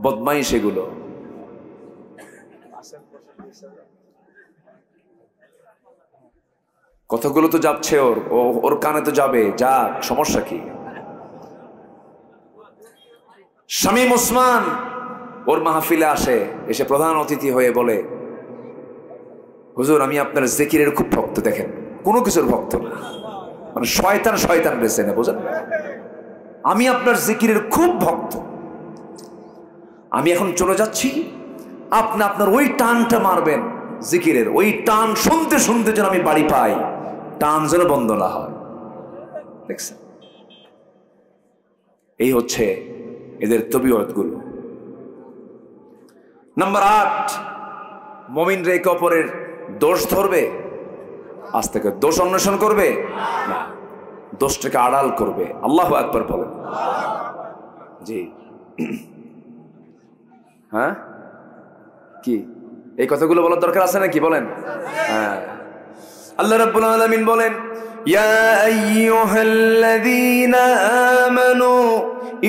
বদমাই সেগুলো। কথাগুলো তো যাচ্ছে ওর কানে তো যাবে, যাক, সমস্যা কি? শামীম ওসমান ওর মাহফিলে আসে, এসে প্রধান অতিথি হয়ে বলে, হুজুর আমি আপনার জিকিরের খুব ভক্ত। দেখেন, কোনো কিছুর ভক্ত না, মানে শয়তান শয়তান বেছে না, বোঝেন? আমি আপনার জিকিরের খুব ভক্ত, আমি এখন চলে যাচ্ছি, আপনি আপনার ওই টানটা মারবেন জিকিরের, ওই টান শুনতে শুনতে যেন আমি বাড়ি পাই, টান যেন বন্ধ না হয়। দেখছেন, এই হচ্ছে এদের তবিয়ত গুলো। নাম্বার 8, মুমিনরা একে অপরের দোষ ধরবে, আজ থেকে দোষ অন্বেষণ করবে না, দোষটাকে আড়াল করবে। আল্লাহু আকবার বলেন। জি, হ্যাঁ, কি এই কথাগুলো বলার দরকার আছে নাকি বলেন? হ্যাঁ, আল্লাহ রাব্বুল আলামিন বলেন, ইয়া আইয়ুহাল্লাযীনা আমানু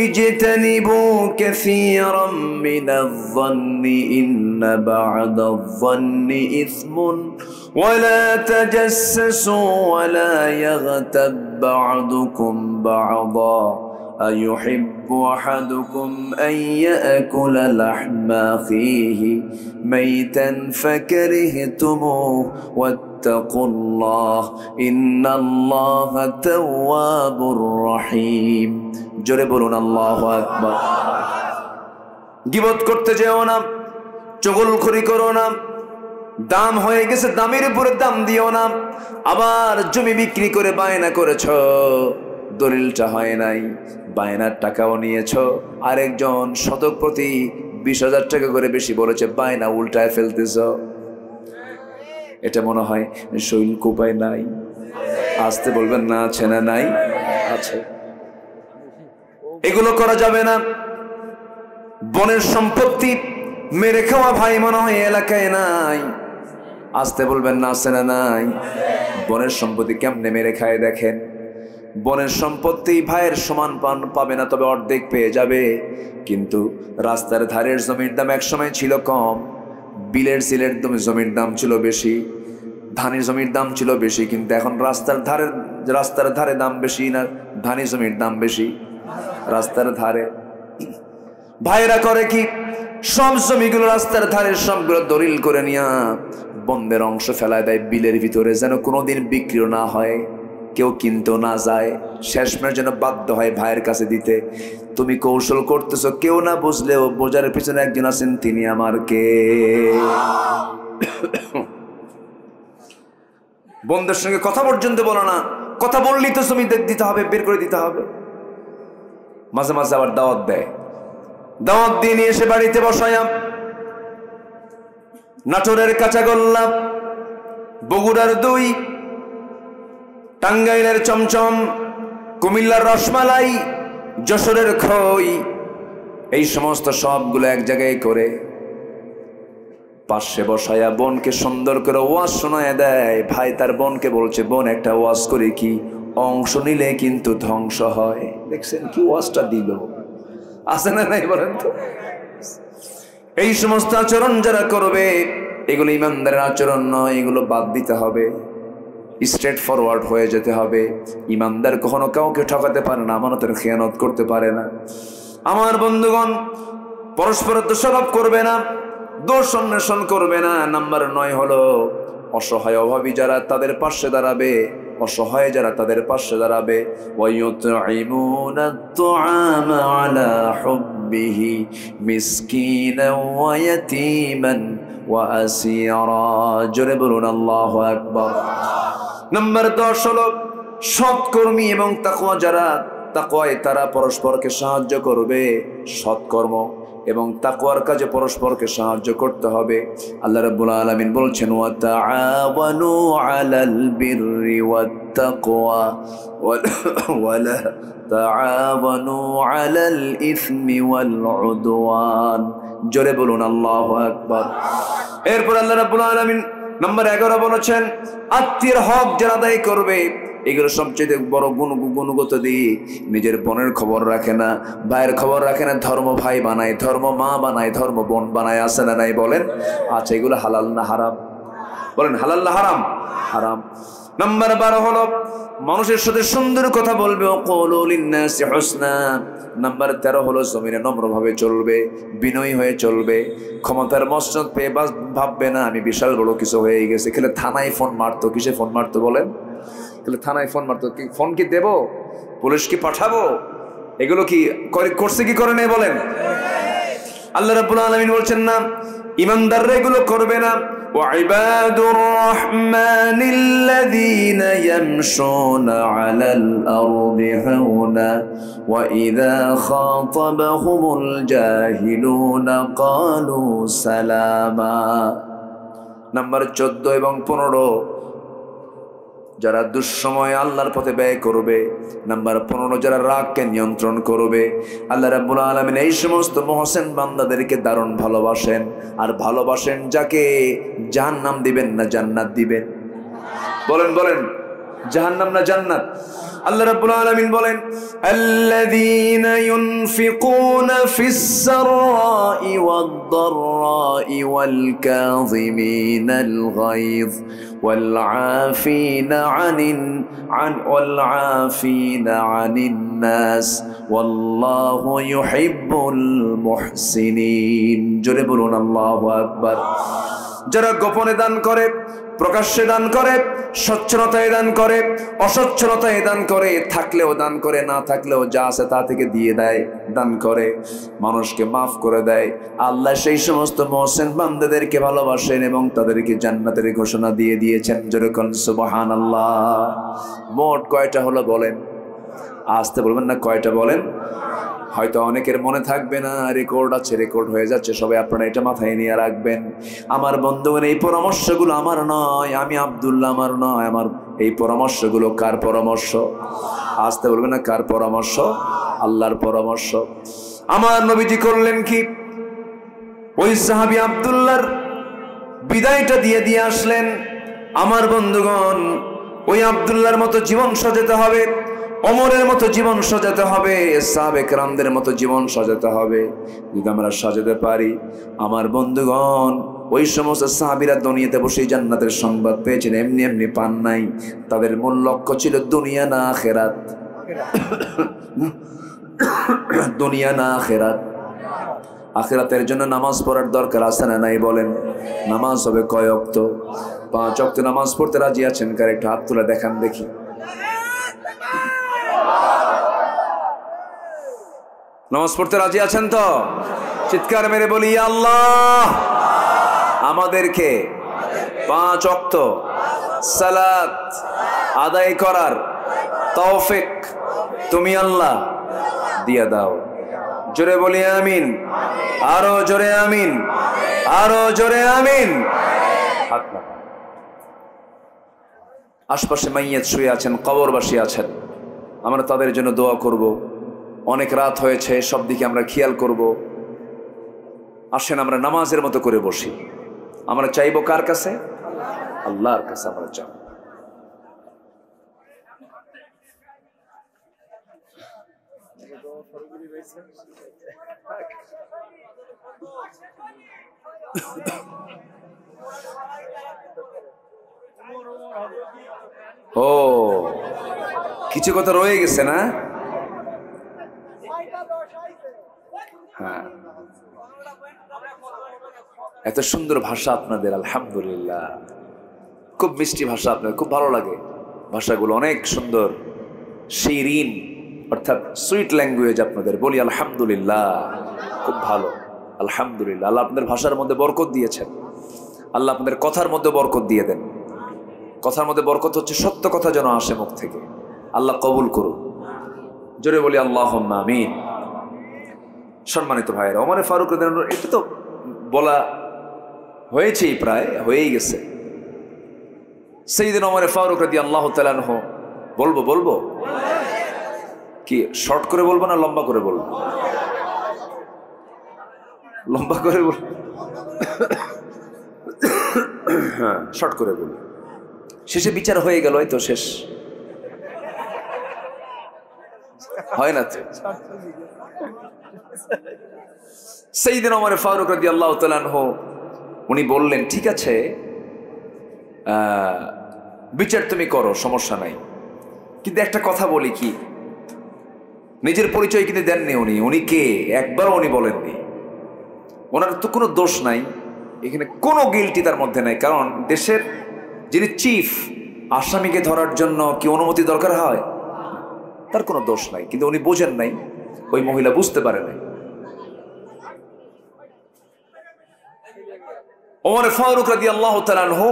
ইজতানিবু কাসীরাম মিনায-যন্নি ইন্না বা'দায-যন্নি ইসমুন ওয়া লা তাজাসসাসু ওয়া লা ইয়াগতাব বা'দুকুম বা'দা أيحب أحدكم أن يأكل لحم أخيه ميتا فكرهتموه واتقوا الله إن الله تواب رحيم জোরে বলুন আল্লাহু আকবার। গীবত করতে যেও না, চগলখড়ি করো না, দাম হয়ে গেছে দামের উপরে দাম দিও না, আবার জমি বিক্রি করে বায়না করেছো, দলিলটা হয় নাই, বায়নার টাকাও নিয়েছ, আরেকজন শতক প্রতি 20,000 টাকা করে বেশি বলেছে, বায়না উল্টায় ফেলতেছ। এটা মনে হয় শৈল কোপায় নাই, আসতে বলবেন না, আছে না নাই? আছে। এগুলো করা যাবে না। বনের সম্পত্তি মেরে খাওয়া ভাই মনে হয় এলাকায় নাই, আসতে বলবেন না, আছে না নাই? বনের সম্পত্তি কেমনে মেরে খায় দেখেন। বনের সম্পত্তি ভাইয়ের সমান পাবে না, তবে অর্ধেক পেয়ে যাবে। কিন্তু রাস্তার ধারের জমির দাম একসময় ছিল কম, বিলের সিলের জমির দাম ছিল বেশি, ধানের জমির দাম ছিল বেশি, কিন্তু এখন রাস্তার ধারে দাম বেশি না ধানি জমির দাম বেশি? রাস্তার ধারে। ভাইরা করে কি, সব জমিগুলো রাস্তার ধারে সবগুলো দলিল করে নিয়ে বন্ধের অংশ ফেলায় দেয় বিলের ভিতরে, যেন কোনোদিন বিক্রিও না হয়, কেউ কিনতেও না যায়, শেষমেশ যেন বাধ্য হয় ভাইয়ের কাছে দিতে। তুমি কৌশল করতেছো, কেউ না বুঝলেও বোঝার পিছনে একজন আছেন, তিনি আমার কে? বন্ধুর সঙ্গে কথা পর্যন্ত বলো না, কথা বললেই তো জমি দিতে হবে, বের করে দিতে হবে। মাঝে মাঝে আবার দাওয়াত দেয়, দাওয়াত দিয়ে নিয়ে এসে বাড়িতে বসায়াম, নাটোরের কাঁচাগোল্লা, বগুড়ার দই, টাঙ্গাইলের চমচম, কুমিল্লার রসমালাই, যশোরের খই, এই সমস্ত সবগুলো এক জায়গায় করে পাশে বসায়া বোনকে সুন্দর করে ওয়াজ শোনায় দেয়। ভাই তার বোনকে বলছে, বোন একটা ওয়াজ করে কি, অংশ নিলে কিন্তু ধ্বংস হয়। দেখছেন কি ওয়াজটা দিল, আছে না নাই বলেন তো? এই সমস্ত আচরণ যারা করবে, এগুলো ইমানদারের আচরণ নয়, এগুলো বাদ দিতে হবে, স্ট্রেট ফরওয়ার্ড হয়ে যেতে হবে। ইমানদার কখনো কাউকে ঠকাতে পারে না, আমানতের খেয়ানত করতে পারে না। আমার বন্ধুগণ, পরস্পর দোষারোপ করবে না, দোষ অন্বেষণ করবে না। নাম্বার 9 হলো অসহায় অভাবী যারা, তাদের পাশে দাঁড়াবে, অসহায় যারা তাদের পাশে দাঁড়াবে। ওয়ায়ুতঈমুনা আত-তুআমা আলা হুব্বিহি মিসকিনান ওয়া ইয়াতীমান ওয়া আসীরা। জোরে বলুন আল্লাহু আকবার। নাম্বার 10 হলো সৎকর্মী এবং তাকওয়া যারা, তাকওয়ায় তারা পরস্পরকে সাহায্য করবে। সৎকর্ম এবং তাকওয়ার কাজে পরস্পরকে সাহায্য করতে হবে। আল্লাহ রাব্বুল আলামিন বলছেন, ওয়া তাআওয়ানু আলাল বিররি ওয়াত তাকওয়া ওয়া লা তাআওয়ানু আলাল ইসমি ওয়াল উদওয়ান। জোরে বলুন আল্লাহু আকবার। এরপর আল্লাহ রাব্বুল আলামিন নম্বর 11 বলেছেন আত্মীয়ের হক যারা আদায় করবে, এগুলো সবচেয়ে বড় গুণগত দিক। নিজের বোনের খবর রাখে না, ভাইয়ের খবর রাখে না, ধর্ম ভাই বানায়, ধর্ম মা বানায়, ধর্ম বোন বানায়, আছে না নাই বলেন? আচ্ছা, এগুলো হালাল না হারাম? বলেন হালাল না হারাম? হারাম। নাম্বার 12 হলো মানুষের সাথে সুন্দর কথা বলবে, ওয়াকুলু লিন-নাসি হুসনা। নাম্বার 13 হলো জমিনে নম্রভাবে চলবে, বিনয়ী হয়ে চলবে। ক্ষমতার মসনদ পেয়ে ভাববে না আমি বিশাল বড় কিছু হয়ে গেছে। খেলে থানায় ফোন মারতো, কিসে ফোন মারতো বলেন? তাহলে থানায় ফোন মারতো, কি ফোন কি দেব, পুলিশ কি পাঠাবো? এগুলো কি করছে কি করে নাই বলেন? আল্লাহ রাব্বুল আলামিন বলছেন না, ইমানদাররা এগুলো করবে না। ওয়াইবাদুর রাহমানিল্লাযীনা ইয়ামশুনা আলাল আরদি হাওনা ওয়া ইযা খাতাবাহুমুল জাহিলুনা ক্বালু সালামা। নাম্বার 14 এবং 15, যারা দুঃসময়ে আল্লাহর পথে ব্যয় করবে। নাম্বার 15, যারা রাগকে নিয়ন্ত্রণ করবে। আল্লাহ রাব্বুল আলামিন এই সমস্ত মুহসিন বান্দাদেরকে দারুণ ভালোবাসেন। আর ভালোবাসেন যাকে জাহান্নাম দিবেন না জান্নাত দিবেন? বলেন বলেন, জাহান্নাম না জান্নাত? আল্লাহ রাব্বুল আলামিন বলেন আল্লাযীনা ইউনফিকুনা ফিস সাররাই ওয়াদ দাররাই ওয়াল কাযিমিনাল গায়য ওয়াল আফিনা আনিন নাস ওয়াল্লাহু ইউহিব্বুল মুহসিনিন। জোরে বলুন আল্লাহু আকবার। যারা গোপনে দান করে, প্রকাশ্যে দান করে, সচ্ছলতায় দান করে, অসচ্ছলতায় দান করে, থাকলেও দান করে, না থাকলেও যা আছে তা থেকে দিয়ে দেয়, দান করে, মানুষকে মাফ করে দেয়, আল্লাহ সেই সমস্ত মুহসিন বান্দাদেরকে ভালোবাসেন এবং তাদেরকে জান্নাতের ঘোষণা দিয়ে দিয়েছেন। জোরে বলুন সুবহানাল্লাহ। মোট কয়টা হলো বলেন? আসতে বলবেন না, কয়টা বলেন? হয়তো অনেকের মনে থাকবে না, রেকর্ড আছে, রেকর্ড হয়ে যাচ্ছে। সবাই আপনারা এটা মাথায় নিয়ে রাখবেন। আমার বন্ধুগণ, এই পরামর্শগুলো আমার নয়, আমি আব্দুল্লাহ, আমার নয়। আমার এই পরামর্শগুলো কার পরামর্শ? আসতে বলবেন না, কার পরামর্শ? আল্লাহর পরামর্শ। আমার নবীজি করলেন কি, ওই সাহাবী আব্দুল্লাহর বিদায়টা দিয়ে দিয়ে আসলেন। আমার বন্ধুগণ, ওই আব্দুল্লাহর মতো জীবন সাজাতে হবে, ওমরের মতো জীবন সাজাতে হবে, সাহাবে কেরামদের মতো জীবন সাজাতে হবে। যদি আমরা সাজাতে পারি, আমার বন্ধুগণ, ওই সমস্ত সাহাবীরা দুনিয়াতে বসে জান্নাতের সংবাদ পেয়েছেন, এমনি এমনি পান নাই। তাদের মূল লক্ষ্য ছিল দুনিয়া না আখিরাত। দুনিয়া না আখিরাত। আখিরাতের জন্য নামাজ পড়ার দরকার আছে না নাই বলেন? নামাজ হবে কয় ওয়াক্ত? 5 ওয়াক্ত নামাজ পড়তে রাজি আছেন? কার একটা হাত তুলে দেখান দেখি। নামাজ পড়তে রাজি আছেন তো? চিৎকার মেরে বলি, ইয়া আল্লাহ, আমাদেরকে 5 ওয়াক্ত সালাত আদায় করার তৌফিক তুমি আল্লাহ দিয়ে দাও। জোরে বলি আমিন। আরো জোরে আমিন, আরো জোরে আমিন। হাত না। আশপাশে মাইয়াত শুয়ে আছেন, কবরবাসী আছেন, আমরা তাদের জন্য দোয়া করব। অনেক রাত হয়েছে, সব দিকে আমরা খেয়াল করব। আসেন আমরা নামাজের মতো করে বসি। আমরা চাইবো কার কাছে? আল্লাহর কাছে আমরা চাই। ও, কিছু কথা রয়ে গেছে না? হ্যাঁ, এত সুন্দর ভাষা আপনাদের, আলহামদুলিল্লাহ। খুব মিষ্টি ভাষা আপনাদের, খুব ভালো লাগে ভাষাগুলো, অনেক সুন্দর, শিরিন, অর্থাৎ সুইট ল্যাঙ্গুয়েজ আপনাদের। বলি আলহামদুলিল্লাহ, খুব ভালো, আলহামদুলিল্লাহ। আল্লাহ আপনাদের ভাষার মধ্যে বরকত দিয়েছেন। আল্লাহ আপনাদের কথার মধ্যে বরকত দিয়ে দেন। কথার মধ্যে বরকত হচ্ছে সত্য কথা যেন আসে মুখ থেকে। আল্লাহ কবুল করুন। জোরে বলি আল্লাহুম্মা আমিন। সম্মানিত ভাইয়েরা, ওমর ফারুক রাদিয়াল্লাহু আনহু, এটা তো বলা হয়েছেই, প্রায় হয়েই গেছে। সাইয়েদনা ওমর ফারুক রাদিয়াল্লাহু তাআলা আনহু, বলবো কি শর্ট করে বলবো না লম্বা করে বলবো? লম্বা করে বলবো। হ্যাঁ, শর্ট করে বলি, শেষে বিচার হয়ে গেল, এই তো শেষ হয় না তো। সাইয়েদনা ওমর ফারুক রাদিয়াল্লাহু তাআলা আনহু উনি বললেন, ঠিক আছে বিচার তুমি করো, সমস্যা নাই, কিন্তু একটা কথা বলি, কি নিজের পরিচয় কিন্তু দেননি উনি, উনি কে একবারও উনি বলেননি। ওনার তো কোনো দোষ নাই এখানে, কোনো গিল্টি তার মধ্যে নাই, কারণ দেশের যিনি চিফ, আসামিকে ধরার জন্য কি অনুমতি দরকার হয়? তার কোনো দোষ নাই, কিন্তু উনি বোঝেন নাই, ওই মহিলা বুঝতে পারে নাই। ওমর ফারুক রাদিয়াল্লাহু তাআলা আনহু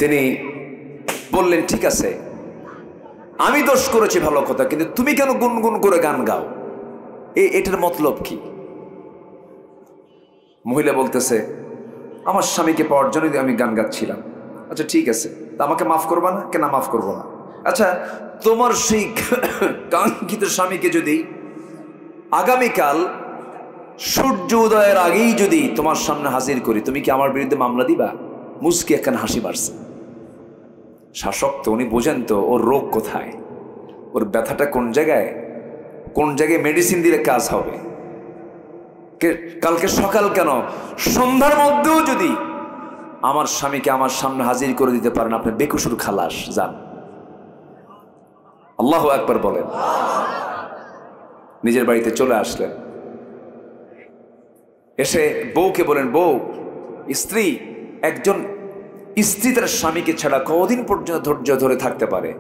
তিনি বললেন, ঠিক আছে আমি দোষ করেছি ভালো কথা, কিন্তু তুমি কেন গুনগুন করে গান গাও, এটার মতলব কি? মহিলা বলতেছে, আমার স্বামীকে পাওয়ার জন্য আমি গান গাচ্ছিলাম। আচ্ছা ঠিক আছে, তা আমাকে মাফ করবা না? কেন মাফ করবো না? আচ্ছা তোমার সেই কাঙ্ক্ষিত স্বামীকে যদি আগামীকাল সূর্য উদয়ের আগেই যদি তোমার সামনে হাজির করি, তুমি কি আমার বিরুদ্ধে মামলা দিবা? মুস্কি একখান হাসি মারছে। শাসক তো, উনি বোঝেন তো ওর রোগ কোথায়, ওর ব্যথাটা কোন জায়গায়, কোন জায়গায় মেডিসিন দিলে কাজ হবে। কালকে সকাল কেন, সন্ধ্যার মধ্যেও যদি আমার স্বামীকে আমার সামনে হাজির করে দিতে পারেন, আপনি বেকসুর খালাস, যান। আল্লাহু আকবার বলেন। নিজের বাড়িতে চলে আসলেন, এসে বউকে বলেন, বউ, স্ত্রী, একজন স্ত্রী তার স্বামীকে ছাড়া কতদিন পর্যন্ত ধৈর্য ধরে থাকতে পারে?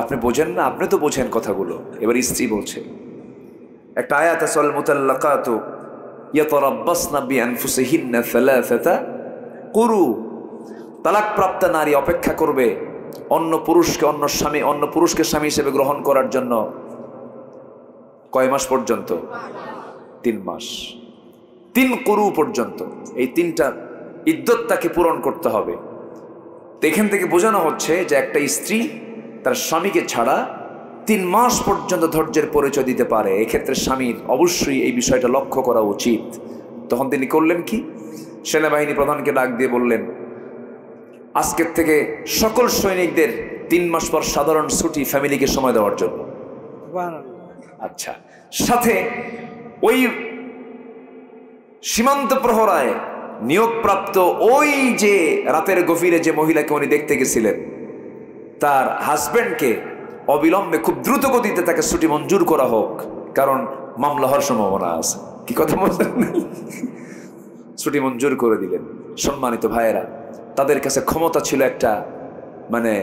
আপনি বোঝেন না? আপনি তো বোঝেন কথাগুলো। এবার স্ত্রী বলছে, একটা আয়াত আছে, আল মুতাল্লাকাতু ইয়াতারাব্বাসনা বিআনফুসিহিন্না সালাসাতা কুরু, তালাকপ্রাপ্ত নারী অপেক্ষা করবে অন্য পুরুষকে স্বামী হিসেবে গ্রহণ করার জন্য কয় মাস পর্যন্ত? 3 মাস, 3 কুরু পর্যন্ত। এই 3টা ইদ্যত তাকে পূরণ করতে হবে। তো এখান থেকে বোঝানো হচ্ছে যে একটা স্ত্রী তার স্বামীকে ছাড়া 3 মাস পর্যন্ত ধৈর্যের পরিচয় দিতে পারে। এক্ষেত্রে স্বামীর অবশ্যই এই বিষয়টা লক্ষ্য করা উচিত। তখন তিনি করলেন কি, সেনাবাহিনী প্রধানকে ডাক দিয়ে বললেন, আজকের থেকে সকল সৈনিকদের 3 মাস পর সাধারণ ছুটি, ফ্যামিলিকে সময় দেওয়ার জন্য। আচ্ছা, সাথে ওই সীমান্ত প্রহরায় নিয়োগপ্রাপ্ত ওই যে রাতের গভীরে যে মহিলাকে উনি দেখতে গেছিলেন, তার হাজবেন্ডকে অবিলম্বে খুব দ্রুত গতিতে তাকে ছুটি মঞ্জুর করা হোক, কারণ মামলা হওয়ার সম্ভাবনা আছে। কি কথা বলছেন? ছুটি মঞ্জুর করে দিলেন। সম্মানিত ভাইয়েরা, তাদের কাছে ক্ষমতা ছিল একটা, মানে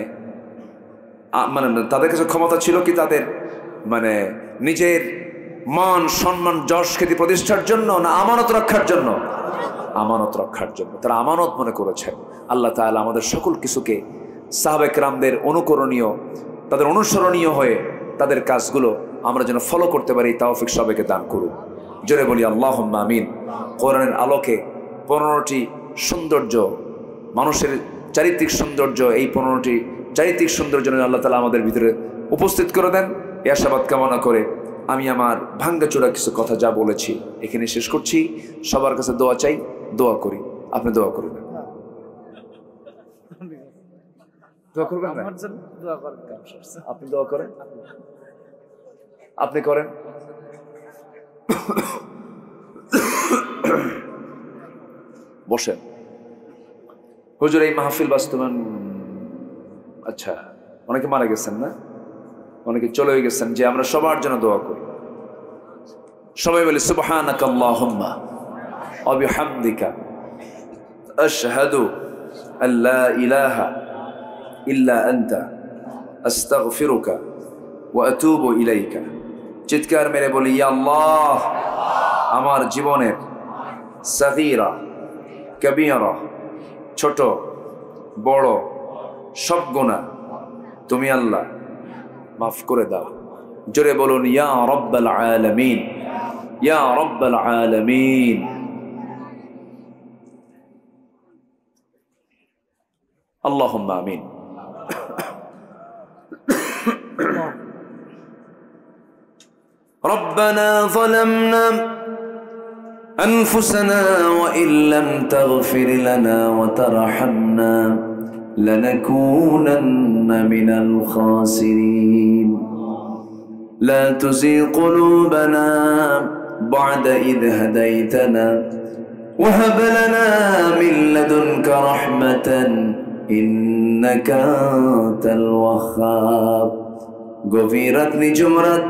তাদের কাছে ক্ষমতা ছিল কি, তাদের মানে নিজের মান সম্মান যশ খ্যাতি প্রতিষ্ঠার জন্য, না আমানত রক্ষার জন্য? আমানত রক্ষার জন্য তারা আমানত মনে করেছেন। আল্লাহ তাআলা আমাদের সকল কিছুকে সাহাবা কেরামদের অনুকরণীয়, তাদের অনুসরণীয় হয়ে তাদের কাজগুলো আমরা যেন ফলো করতে পারি, তৌফিক সবাইকে দান করুন। জোরে বলি আল্লাহুম্মা আমিন। কোরআনের আলোকে 15টি সৌন্দর্য, মানুষের চারিত্রিক সৌন্দর্য, এই 15টি চারিত্রিক সৌন্দর্য আল্লাহ তাআলা আমাদের ভিতরে উপস্থিত করে দেন। এই আশাবাদ কামনা করে আমি আমার ভাঙ্গাচোরা কিছু কথা যা বলেছি এখানে শেষ করছি। সবার কাছে দোয়া চাই, দোয়া করি। আপনি দোয়া করবেন। দোয়া করবেন না? আপনি দোয়া করেন, আপনি করেন। বসেন। হুজুর, এই মাহফিল বাস্তবায়ন, আচ্ছা অনেকে মারা গেছেন না, অনেকে চলে গেছেন, যে আমরা সবার জন্য দোয়া করি। সবাই বলি সুবহানাকা আল্লাহুম্মা ওয়া বিহামদিকা আশহাদু আল্লা ইলাহা ইল্লা আনতা আস্তাগফিরুকা ওয়া আতুবু ইলাইকা। চিৎকার মেরে বলি, ইয়া আল্লাহ, আমার জীবনের সাগীরা কবীরা, ছোট বড় সব গুনাহ তুমি আল্লাহ মাফ করে দাও। জোরে বলুন, ইয়া রাব্বাল আলামিন, ইয়া রাব্বাল আলামিন। আল্লাহুম্মা আমিন। ربنا ظلمنا أنفسنا وإن لم تغفر لنا وترحمنا لنكونن من الخاسرين لا تزغ قلوبنا بعد إذ هديتنا وهب لنا من لدنك رحمة إنك أنت الوهاب গভীর রাত নিঝুম রাত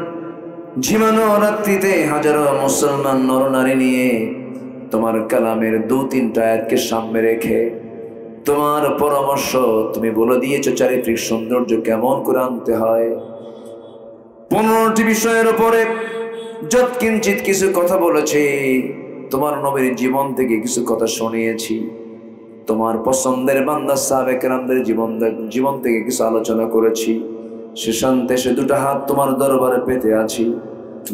ঝিমানো রাত্রিতে হাজারো মুসলমান নরনারী নিয়ে তোমার কালামের দু-তিনটা আয়াতকে সামনে রেখে তোমার পরামর্শ তুমি বলে দিয়েছো চারিত্রিক সৌন্দর্য কেমন করে আনতে হয়। 15টি বিষয়ের উপরে যৎকিঞ্চিত কিছু কথা বলেছি, তোমার নবীর জীবন থেকে কিছু কথা শুনিয়েছি, তোমার পছন্দের বান্দা সাহাবে কেরামদের জীবন থেকে কিছু আলোচনা করেছি। শেষান্তে সে দুটো হাত তোমার দরবারে পেতে আছি,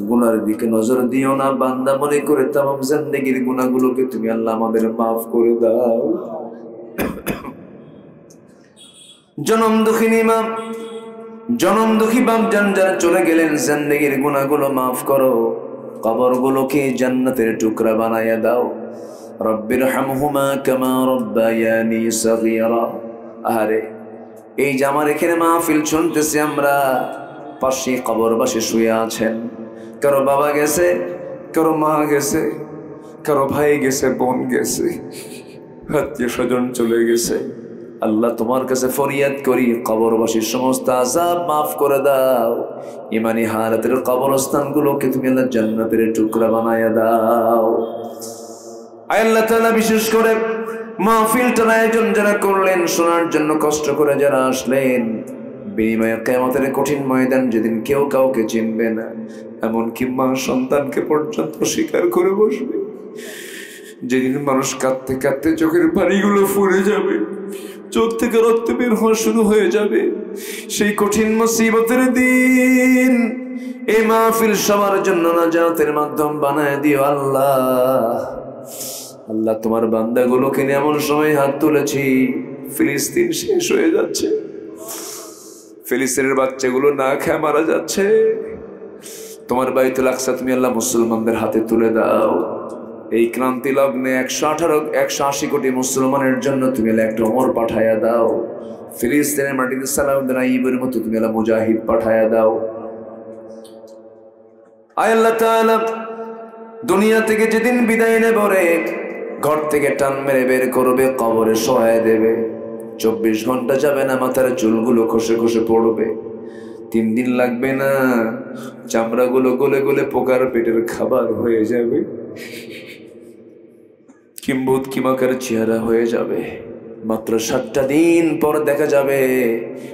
গুনার দিকে নজর দিও না বান্দা, মনে করে তামাম জিন্দেগির গুনাহগুলোকে তুমি আল্লাহ আমাদের মাফ করে দাও। জনম দুঃখিনী মা, জনম দুঃখী বাপ জান যারা চলে গেলেন, জিন্দেগির গুনাহগুলো মাফ করো, কবরগুলোকে জান্নাতের টুকরা বানায়া দাও। রব্বিরহামহুমা কামা রব্বায়ানি সগীরা। আরে এই যে আমার এখানে মাহফিল শুনতেছি আমরা, পাশে কবরবাসী শুয়ে আছেন, কারো বাবা গেছে, কারো মা গেছে, কারো ভাই গেছে, বোন গেছে, আত্মীয় স্বজন চলে গেছে। আল্লাহ তোমার কাছে ফরিয়াদ করি, কবরবাসীর সমস্ত আযাব মাফ করে দাও। ইমানি হালাতের কবরস্থানগুলোকে তুমি আল্লাহ জান্নাতের টুকরা বানায়া দাও। আয় আল্লাহ তাআলা, বিশেষ করে মাহফিলটার আয়োজন যারা করলেন, শোনার জন্য কষ্ট করে যারা আসলেন, বিনিময়ে কিয়ামতের কঠিন ময়দান যেদিন কেউ কাউকে চিনবে না, এমনকি মা সন্তানকে পর্যন্ত স্বীকার করে বসবে, যেদিন মানুষ কাঁদতে কাঁদতে চোখের পানিগুলো ফুরে যাবে, চোখ থেকে রক্ত বের হওয়া শুরু হয়ে যাবে, সেই কঠিন মুসিবতের দিন এই মাহফিল সবার জন্য নাজাতের মাধ্যম বানায় দিও আল্লাহ। আল্লাহ তোমার বান্দাগুলোকে নিয়ে এমন সময় হাত তুলেছি, ফিলিস্তিন শেষ হয়ে যাচ্ছে, ফিলিস্তিনের বাচ্চাগুলো না খেয়ে মারা যাচ্ছে। তোমার বাইতুল আকসা তুমি আল্লাহ মুসলমানদের হাতে তুলে দাও। এই ক্রান্তি লগ্নে 180 কোটি মুসলমানের জন্য তুমি একটা ওমর পাঠায়া দাও। ফিলিস্তিনের মাটিতে সালাউদ্দিন আইয়ুবের মতো তুমি আল্লাহ মুজাহিদ পাঠায়া দাও। আয় আল্লাহ তাআলা, দুনিয়া থেকে যেদিন বিদায় নেব রে, ঘর থেকে টান মেরে বের করবে, কবরে শোয়ায় দেবে, 24 ঘন্টা যাবে না, মাথার চুলগুলো খসে খসে পড়বে, 3 দিন লাগবে না, চামড়াগুলো গলে গলে পোকার পেটের খাবার হয়ে যাবে, কিম্ভূত কিমাকার চেহারা হয়ে যাবে। মাত্র 7টা দিন পর দেখা যাবে